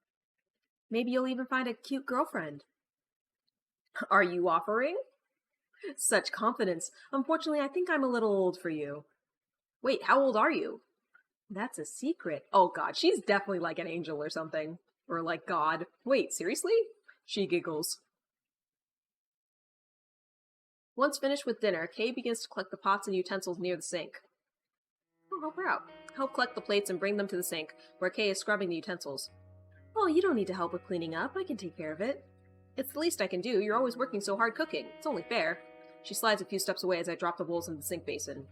Maybe you'll even find a cute girlfriend. Are you offering? Such confidence. Unfortunately, I think I'm a little old for you. Wait, how old are you? That's a secret. Oh god, she's definitely like an angel or something. Or like God. Wait, seriously? She giggles. Once finished with dinner, Kay begins to collect the pots and utensils near the sink. I'll help her out. Help collect the plates and bring them to the sink, where Kay is scrubbing the utensils. Oh, you don't need to help with cleaning up. I can take care of it. It's the least I can do. You're always working so hard cooking. It's only fair. She slides a few steps away as I drop the bowls into the sink basin.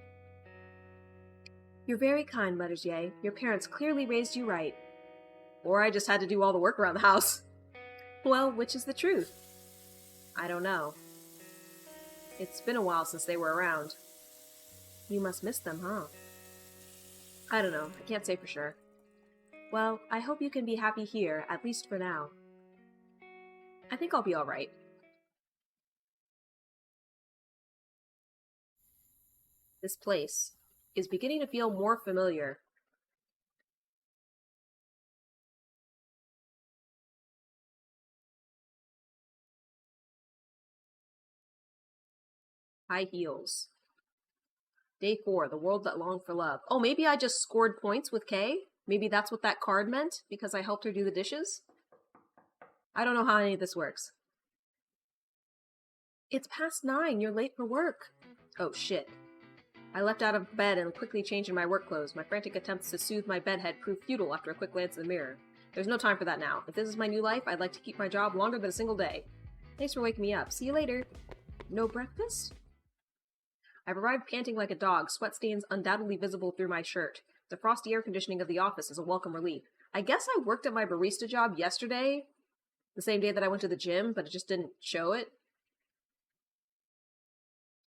You're very kind, Lettersier. Your parents clearly raised you right. Or I just had to do all the work around the house. Well, which is the truth? I don't know. It's been a while since they were around. You must miss them, huh? I don't know. I can't say for sure. Well, I hope you can be happy here, at least for now. I think I'll be alright. This place is beginning to feel more familiar. High heels. Day 4, the world that longed for love. Oh, maybe I just scored points with Kay? Maybe that's what that card meant, because I helped her do the dishes? I don't know how any of this works. It's past 9, you're late for work. Oh, shit. I leapt out of bed and quickly changed in my work clothes. My frantic attempts to soothe my bedhead proved futile after a quick glance in the mirror. There's no time for that now. If this is my new life, I'd like to keep my job longer than a single day. Thanks for waking me up. See you later. No breakfast? I've arrived panting like a dog, sweat stains undoubtedly visible through my shirt. The frosty air conditioning of the office is a welcome relief. I guess I worked at my barista job yesterday, the same day that I went to the gym, but it just didn't show it.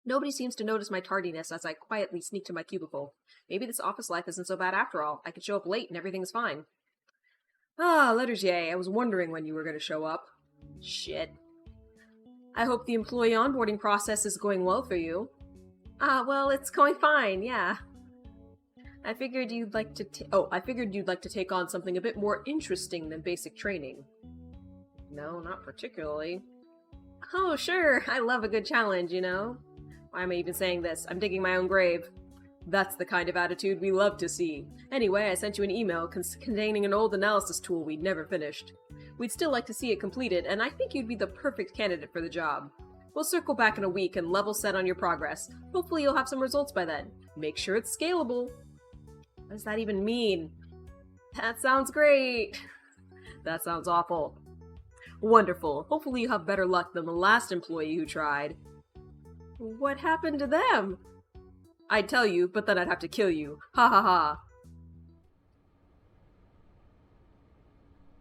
Nobody seems to notice my tardiness as I quietly sneak to my cubicle. Maybe this office life isn't so bad after all. I could show up late and everything's fine. Ah, Lettersier, I was wondering when you were going to show up. Shit. I hope the employee onboarding process is going well for you. Well, it's going fine, yeah. I figured you'd like to take on something a bit more interesting than basic training. No, not particularly. Oh, sure, I love a good challenge, you know? Why am I even saying this? I'm digging my own grave. That's the kind of attitude we love to see. Anyway, I sent you an email containing an old analysis tool we'd never finished. We'd still like to see it completed, and I think you'd be the perfect candidate for the job. We'll circle back in a week and level set on your progress. Hopefully you'll have some results by then. Make sure it's scalable. What does that even mean? That sounds great. That sounds awful. Wonderful. Hopefully you have better luck than the last employee who tried. What happened to them? I'd tell you, but then I'd have to kill you. Ha ha ha.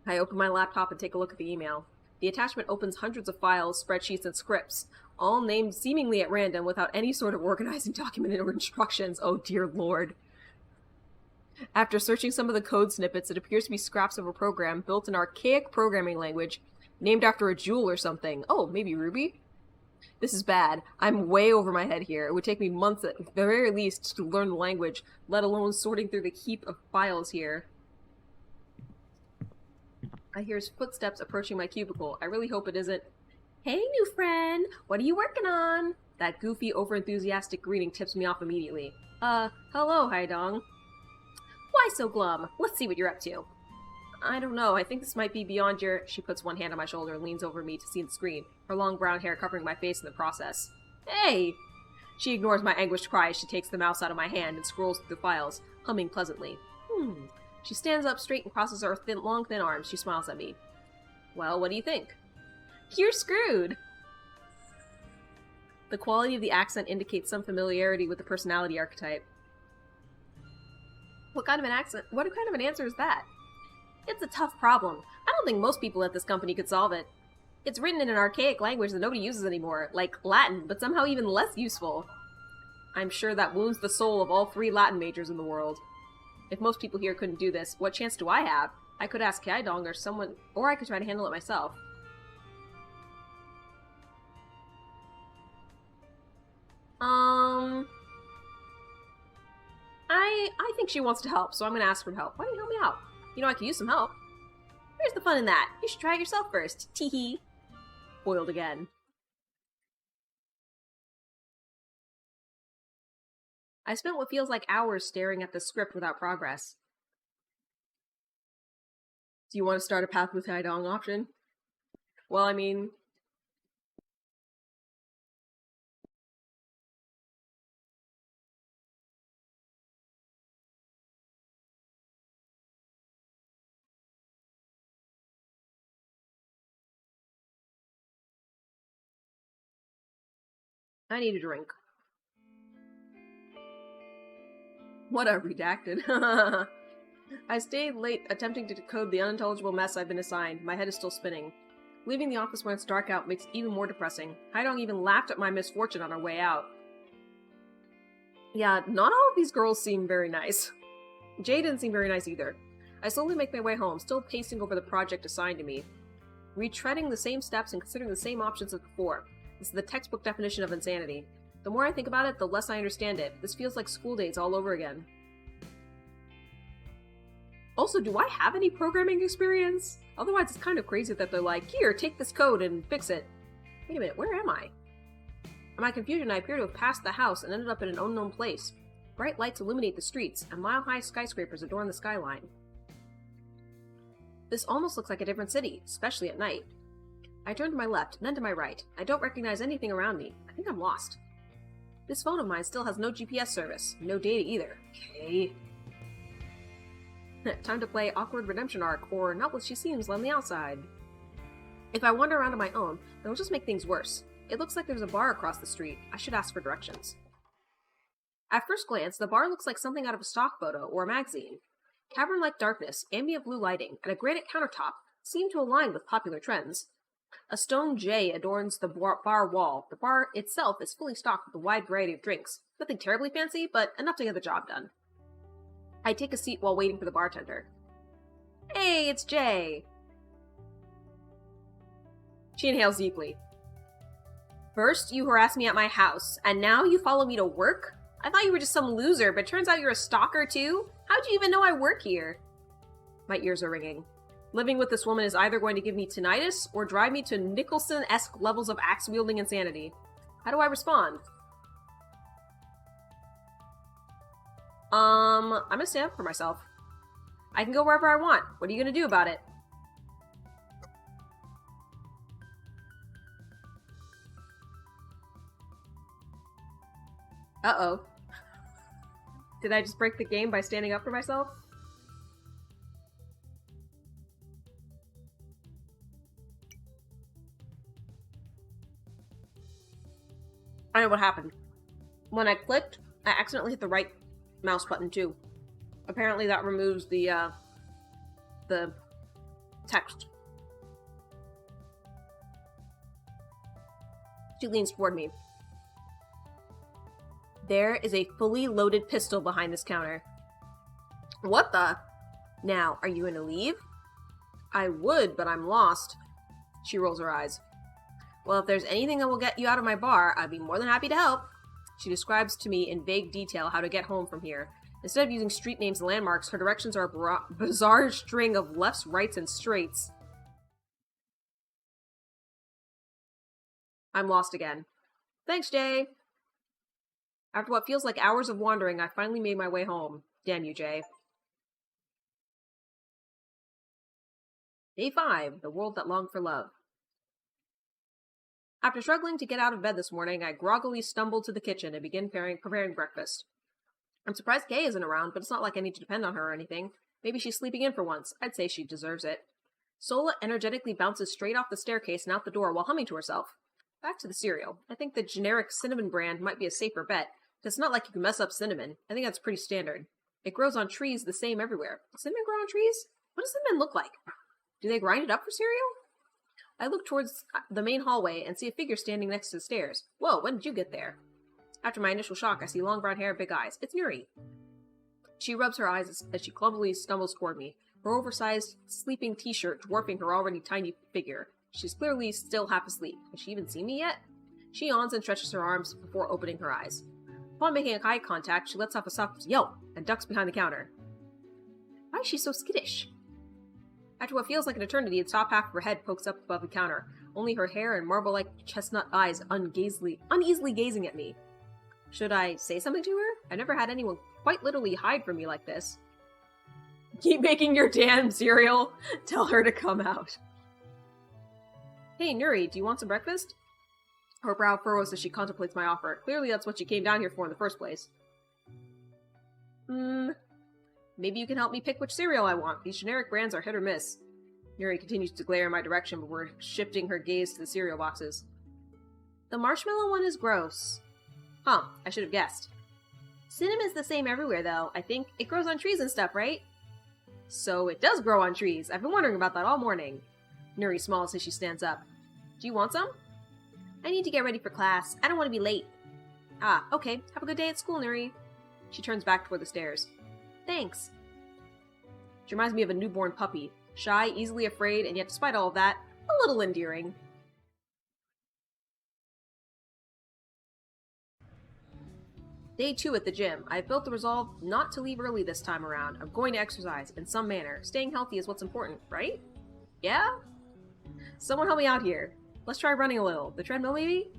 I open my laptop and take a look at the email. The attachment opens hundreds of files, spreadsheets, and scripts, all named seemingly at random without any sort of organizing document or instructions. Oh dear lord. After searching some of the code snippets, it appears to be scraps of a program built in archaic programming language Named after a jewel or something. Oh, maybe Ruby? This is bad. I'm way over my head here. It would take me months at the very least to learn the language, let alone sorting through the heap of files here. I hear his footsteps approaching my cubicle. I really hope it isn't. Hey, new friend! What are you working on? That goofy, overenthusiastic greeting tips me off immediately. Hello, Haidong. Why so glum? Let's see what you're up to. I don't know. I think this might be beyond your... She puts one hand on my shoulder and leans over me to see the screen, her long brown hair covering my face in the process. Hey! She ignores my anguished cry as she takes the mouse out of my hand and scrolls through the files, humming pleasantly. She stands up straight and crosses her long, thin arms. She smiles at me. Well, what do you think? You're screwed! The quality of the accent indicates some familiarity with the personality archetype. What kind of an answer is that? It's a tough problem. I don't think most people at this company could solve it. It's written in an archaic language that nobody uses anymore, like Latin, but somehow even less useful. I'm sure that wounds the soul of all 3 Latin majors in the world. If most people here couldn't do this, what chance do I have? I could ask Kaidong or someone, or I could try to handle it myself. I think she wants to help, so I'm gonna ask for help. Why don't you help me out? You know I could use some help. Where's the fun in that? You should try it yourself first. Teehee. Foiled again. I spent what feels like hours staring at the script without progress. Do you want to start a path with Haidong option? Well, I mean... I need a drink. What a redacted. I stayed late attempting to decode the unintelligible mess I've been assigned. My head is still spinning. Leaving the office when it's dark out makes it even more depressing. Haidong even laughed at my misfortune on our way out. Yeah, not all of these girls seem very nice. Jay didn't seem very nice either. I slowly make my way home, still pacing over the project assigned to me. Retreading the same steps and considering the same options as before. This is the textbook definition of insanity. The more I think about it, the less I understand it. This feels like school days all over again. Also, do I have any programming experience? Otherwise, it's kind of crazy that they're like, here, take this code and fix it. Wait a minute, where am I? In my confusion, I appear to have passed the house and ended up in an unknown place. Bright lights illuminate the streets, and mile-high skyscrapers adorn the skyline. This almost looks like a different city, especially at night. I turn to my left, then to my right. I don't recognize anything around me. I think I'm lost. This phone of mine still has no GPS service. No data either. Okay. Time to play Awkward Redemption Arc, or Not What She Seems on the Outside. If I wander around on my own, it'll just make things worse. It looks like there's a bar across the street. I should ask for directions. At first glance, the bar looks like something out of a stock photo or a magazine. Cavern-like darkness, ambient blue lighting, and a granite countertop seem to align with popular trends. A stone J adorns the bar wall. The bar itself is fully stocked with a wide variety of drinks. Nothing terribly fancy, but enough to get the job done. I take a seat while waiting for the bartender. Hey, it's Jay! She inhales deeply. First, you harass me at my house, and now you follow me to work? I thought you were just some loser, but turns out you're a stalker too? How'd you even know I work here? My ears are ringing. Living with this woman is either going to give me tinnitus or drive me to Nicholson-esque levels of axe-wielding insanity. How do I respond? I'm gonna stand up for myself. I can go wherever I want. What are you gonna do about it? Uh-oh. Did I just break the game by standing up for myself? I know what happened. When I clicked, I accidentally hit the right mouse button too. Apparently that removes the text. She leans toward me. There is a fully loaded pistol behind this counter. What the? Now, are you gonna leave? I would, but I'm lost. She rolls her eyes. Well, if there's anything that will get you out of my bar, I'd be more than happy to help. She describes to me in vague detail how to get home from here. Instead of using street names and landmarks, her directions are a bizarre string of lefts, rights, and straights. I'm lost again. Thanks, Jay. After what feels like hours of wandering, I finally made my way home. Damn you, Jay. Day 5, The World That Longed for Love. After struggling to get out of bed this morning, I groggily stumbled to the kitchen and began preparing breakfast. I'm surprised Kay isn't around, but it's not like I need to depend on her or anything. Maybe she's sleeping in for once. I'd say she deserves it. Sola energetically bounces straight off the staircase and out the door while humming to herself. Back to the cereal. I think the generic cinnamon brand might be a safer bet. It's not like you can mess up cinnamon. I think that's pretty standard. It grows on trees the same everywhere. Cinnamon grow on trees? What does cinnamon look like? Do they grind it up for cereal? I look towards the main hallway and see a figure standing next to the stairs. Whoa, when did you get there? After my initial shock, I see long brown hair and big eyes. It's Nuri. She rubs her eyes as she clumsily stumbles toward me, her oversized sleeping t-shirt dwarfing her already tiny figure. She's clearly still half asleep. Has she even seen me yet? She yawns and stretches her arms before opening her eyes. Upon making eye contact, she lets off a soft yelp and ducks behind the counter. Why is she so skittish? After what feels like an eternity, the top half of her head pokes up above the counter, only her hair and marble-like chestnut eyes uneasily gazing at me. Should I say something to her? I've never had anyone quite literally hide from me like this. Keep making your damn cereal. Tell her to come out. Hey, Nuri, do you want some breakfast? Her brow furrows as she contemplates my offer. Clearly that's what she came down here for in the first place. Maybe you can help me pick which cereal I want. These generic brands are hit or miss. Nuri continues to glare in my direction before shifting her gaze to the cereal boxes. The marshmallow one is gross. Huh, I should have guessed. Cinnamon's the same everywhere, though. I think it grows on trees and stuff, right? So it does grow on trees. I've been wondering about that all morning. Nuri smiles as she stands up. Do you want some? I need to get ready for class. I don't want to be late. Ah, okay. Have a good day at school, Nuri. She turns back toward the stairs. Thanks. She reminds me of a newborn puppy. Shy, easily afraid, and yet despite all of that, a little endearing. Day 2 at the gym. I've built the resolve not to leave early this time around. I'm going to exercise in some manner. Staying healthy is what's important, right? Yeah? Someone help me out here. Let's try running a little. The treadmill, maybe?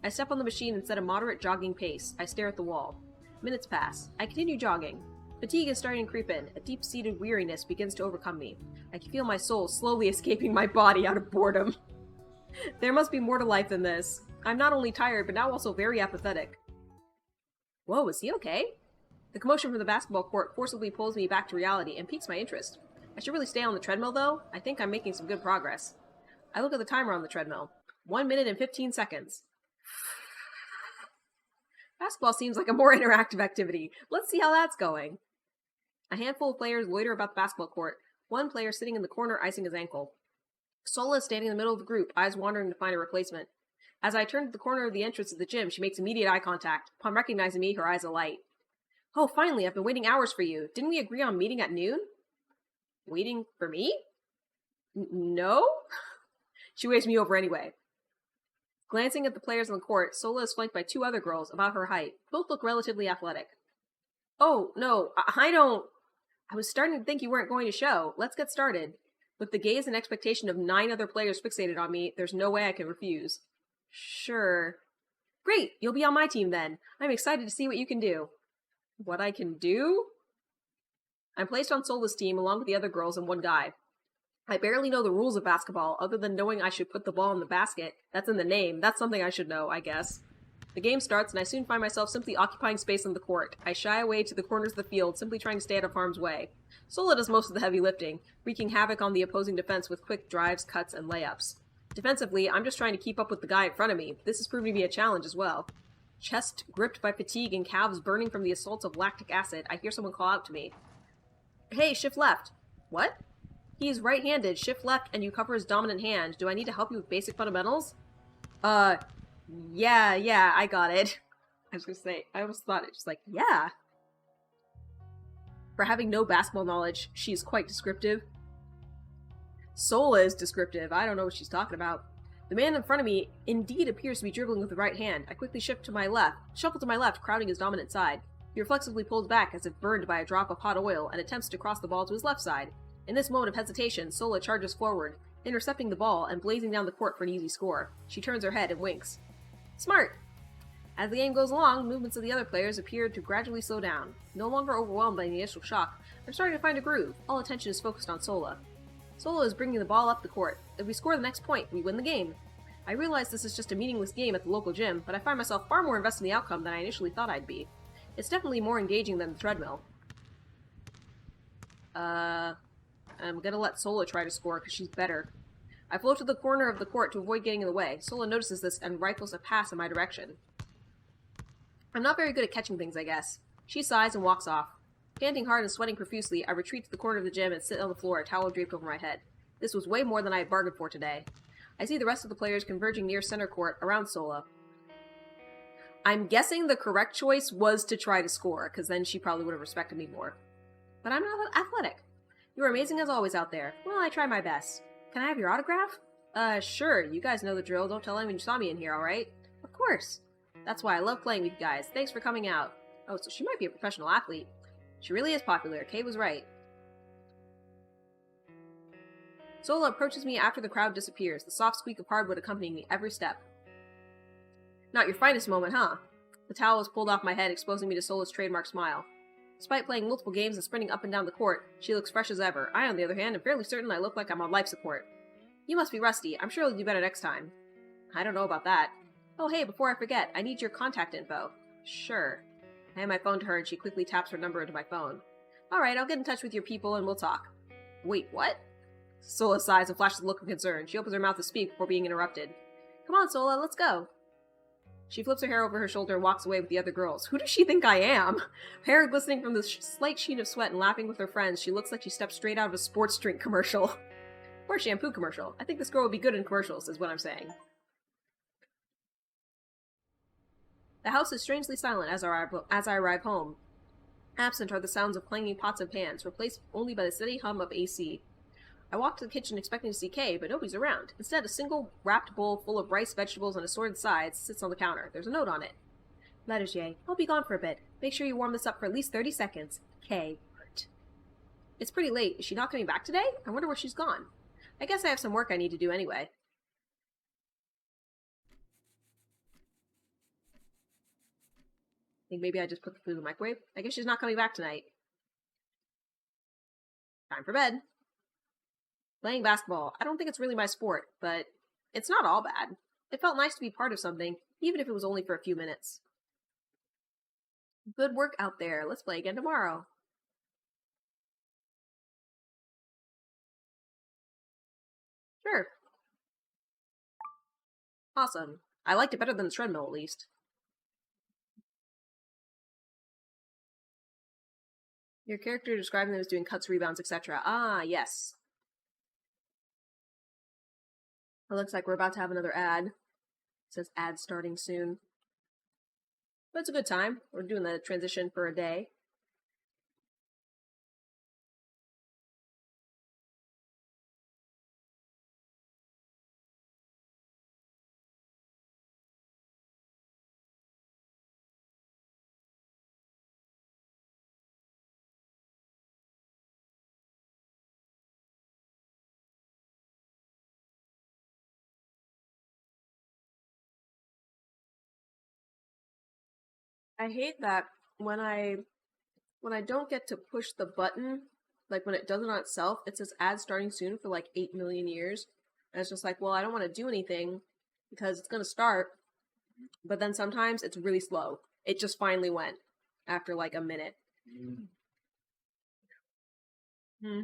I step on the machine and set a moderate jogging pace. I stare at the wall. Minutes pass. I continue jogging. Fatigue is starting to creep in. A deep-seated weariness begins to overcome me. I can feel my soul slowly escaping my body out of boredom. There must be more to life than this. I'm not only tired, but now also very apathetic. Whoa, is he okay? The commotion from the basketball court forcibly pulls me back to reality and piques my interest. I should really stay on the treadmill, though. I think I'm making some good progress. I look at the timer on the treadmill. 1 minute and 15 seconds. Basketball seems like a more interactive activity. Let's see how that's going. A handful of players loiter about the basketball court, one player sitting in the corner icing his ankle. Sola is standing in the middle of the group, eyes wandering to find a replacement. As I turn to the corner of the entrance of the gym, she makes immediate eye contact. Upon recognizing me, her eyes alight. Oh, finally, I've been waiting hours for you. Didn't we agree on meeting at noon? Waiting for me? No? She waves me over anyway. Glancing at the players on the court, Sola is flanked by 2 other girls, about her height. Both look relatively athletic. Oh, no, I was starting to think you weren't going to show. Let's get started. With the gaze and expectation of 9 other players fixated on me, there's no way I can refuse. Sure. Great, you'll be on my team then. I'm excited to see what you can do. What I can do? I'm placed on Sola's team along with the other girls and one guy. I barely know the rules of basketball, other than knowing I should put the ball in the basket. That's in the name. That's something I should know, I guess. The game starts, and I soon find myself simply occupying space on the court. I shy away to the corners of the field, simply trying to stay out of harm's way. Sola does most of the heavy lifting, wreaking havoc on the opposing defense with quick drives, cuts, and layups. Defensively, I'm just trying to keep up with the guy in front of me. This is proving to be a challenge as well. Chest gripped by fatigue and calves burning from the assaults of lactic acid, I hear someone call out to me. Hey, shift left. What? He is right-handed, shift left, and you cover his dominant hand. Do I need to help you with basic fundamentals? Yeah, I got it. I was gonna say, I almost thought it, just like, yeah. For having no basketball knowledge, she is quite descriptive. Sola is descriptive. I don't know what she's talking about. The man in front of me indeed appears to be dribbling with the right hand. I quickly shuffle to my left, crowding his dominant side. He reflexively pulls back as if burned by a drop of hot oil and attempts to cross the ball to his left side. In this moment of hesitation, Sola charges forward, intercepting the ball and blazing down the court for an easy score. She turns her head and winks. Smart! As the game goes along, movements of the other players appear to gradually slow down. No longer overwhelmed by the initial shock, I'm starting to find a groove. All attention is focused on Sola. Sola is bringing the ball up the court. If we score the next point, we win the game. I realize this is just a meaningless game at the local gym, but I find myself far more invested in the outcome than I initially thought I'd be. It's definitely more engaging than the treadmill. I'm gonna let Sola try to score because she's better. I float to the corner of the court to avoid getting in the way. Sola notices this and rifles a pass in my direction. I'm not very good at catching things, I guess. She sighs and walks off. Panting hard and sweating profusely, I retreat to the corner of the gym and sit on the floor, a towel draped over my head. This was way more than I had bargained for today. I see the rest of the players converging near center court around Sola. I'm guessing the correct choice was to try to score, because then she probably would have respected me more. But I'm not athletic. You are amazing as always out there. Well, I try my best. Can I have your autograph? Sure. You guys know the drill. Don't tell anyone you saw me in here, alright? Of course. That's why I love playing with you guys. Thanks for coming out. Oh, so she might be a professional athlete. She really is popular. Kay was right. Sola approaches me after the crowd disappears, the soft squeak of hardwood accompanying me every step. Not your finest moment, huh? The towel is pulled off my head, exposing me to Sola's trademark smile. Despite playing multiple games and sprinting up and down the court, she looks fresh as ever. I, on the other hand, am fairly certain I look like I'm on life support. You must be rusty. I'm sure you'll do better next time. I don't know about that. Oh, hey, before I forget, I need your contact info. Sure. I hand my phone to her and she quickly taps her number into my phone. Alright, I'll get in touch with your people and we'll talk. Wait, what? Sola sighs and flashes a look of concern. She opens her mouth to speak before being interrupted. Come on, Sola, let's go. She flips her hair over her shoulder and walks away with the other girls. Who does she think I am? Hair glistening from the slight sheen of sweat and laughing with her friends, she looks like she stepped straight out of a sports drink commercial. Or a shampoo commercial. I think this girl would be good in commercials, is what I'm saying. The house is strangely silent as I arrive home. Absent are the sounds of clanging pots and pans, replaced only by the steady hum of AC. I walk to the kitchen expecting to see Kay, but nobody's around. Instead, a single wrapped bowl full of rice, vegetables, and assorted sides sits on the counter. There's a note on it. Letters, Jay. I'll be gone for a bit. Make sure you warm this up for at least 30 seconds. Kay. It's pretty late. Is she not coming back today? I wonder where she's gone. I guess I have some work I need to do anyway. Think maybe I just put the food in the microwave? I guess she's not coming back tonight. Time for bed. Playing basketball. I don't think it's really my sport, but it's not all bad. It felt nice to be part of something, even if it was only for a few minutes. Good work out there. Let's play again tomorrow. Sure. Awesome. I liked it better than the treadmill, at least. Your character describing them as doing cuts, rebounds, etc. Ah, yes. It looks like we're about to have another ad. It says ad starting soon. But it's a good time. We're doing the transition for a day. I hate that when I don't get to push the button, like when it does it on itself, it says ad starting soon for like 8 million years. And it's just like, well, I don't want to do anything because it's going to start. But then sometimes it's really slow. It just finally went after like a minute. Hmm.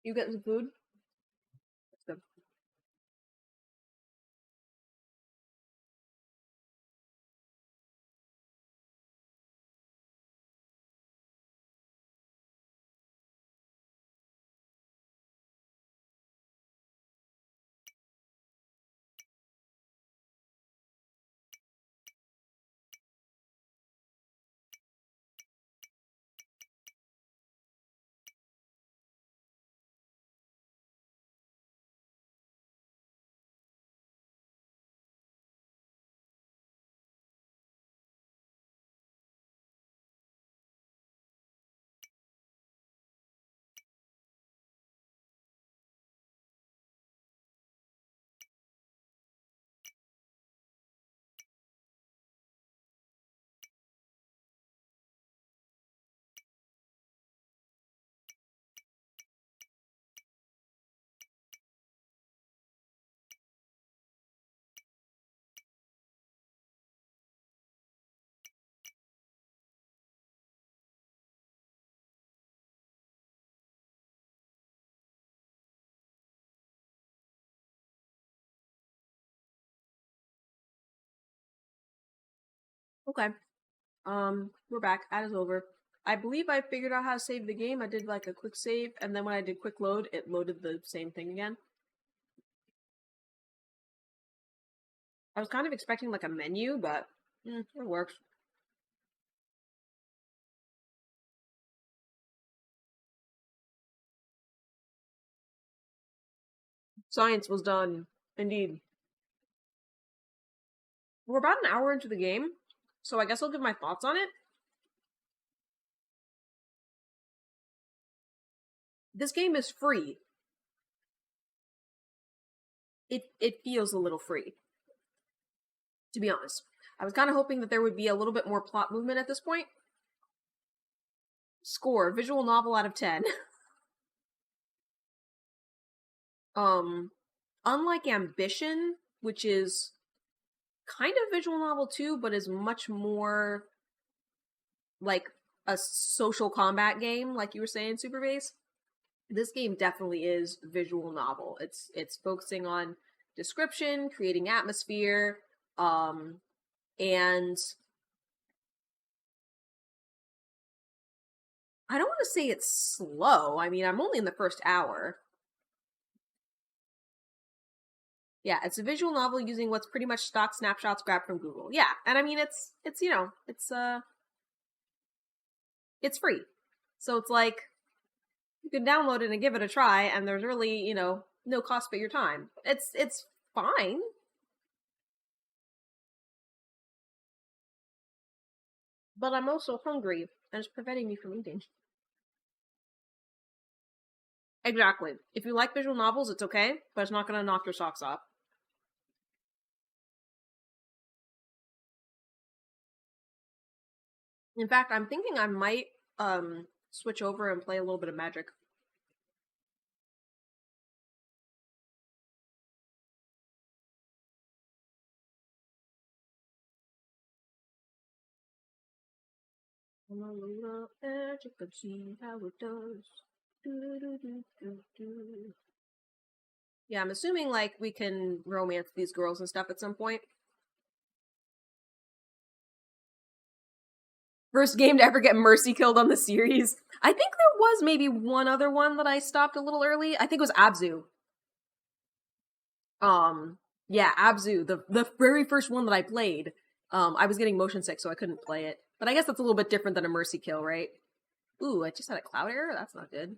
You getting some food? That's good. Okay. We're back. Ad is over. I believe I figured out how to save the game. I did like a quick save, and then when I did quick load, it loaded the same thing again. I was kind of expecting like a menu, but it works. Science was done. Indeed. We're about an hour into the game, so I guess I'll give my thoughts on it. This game is free. It feels a little free, to be honest. I was kind of hoping that there would be a little bit more plot movement at this point. Score, visual novel out of 10. Unlike Ambition, which is kind of visual novel too, but is much more like a social combat game, like you were saying, Super Base. This game definitely is visual novel. It's focusing on description, creating atmosphere, and I don't want to say it's slow. I mean, I'm only in the first hour. Yeah, it's a visual novel using what's pretty much stock snapshots grabbed from Google. Yeah, and I mean it's free. So it's like you can download it and give it a try, and there's really, no cost but your time. It's fine. But I'm also hungry, and it's preventing me from eating. Exactly. If you like visual novels, it's okay, but it's not gonna knock your socks off. In fact, I'm thinking I might switch over and play a little bit of Magic. I'm a little magic and see how it does. Yeah, I'm assuming like we can romance these girls and stuff at some point. First game to ever get Mercy killed on the series. I think there was maybe one other one that I stopped a little early. I think it was Abzu. Yeah, Abzu, the very first one that I played. I was getting motion sick, so I couldn't play it. But I guess that's a little bit different than a Mercy kill, right? Ooh, I just had a cloud error? That's not good.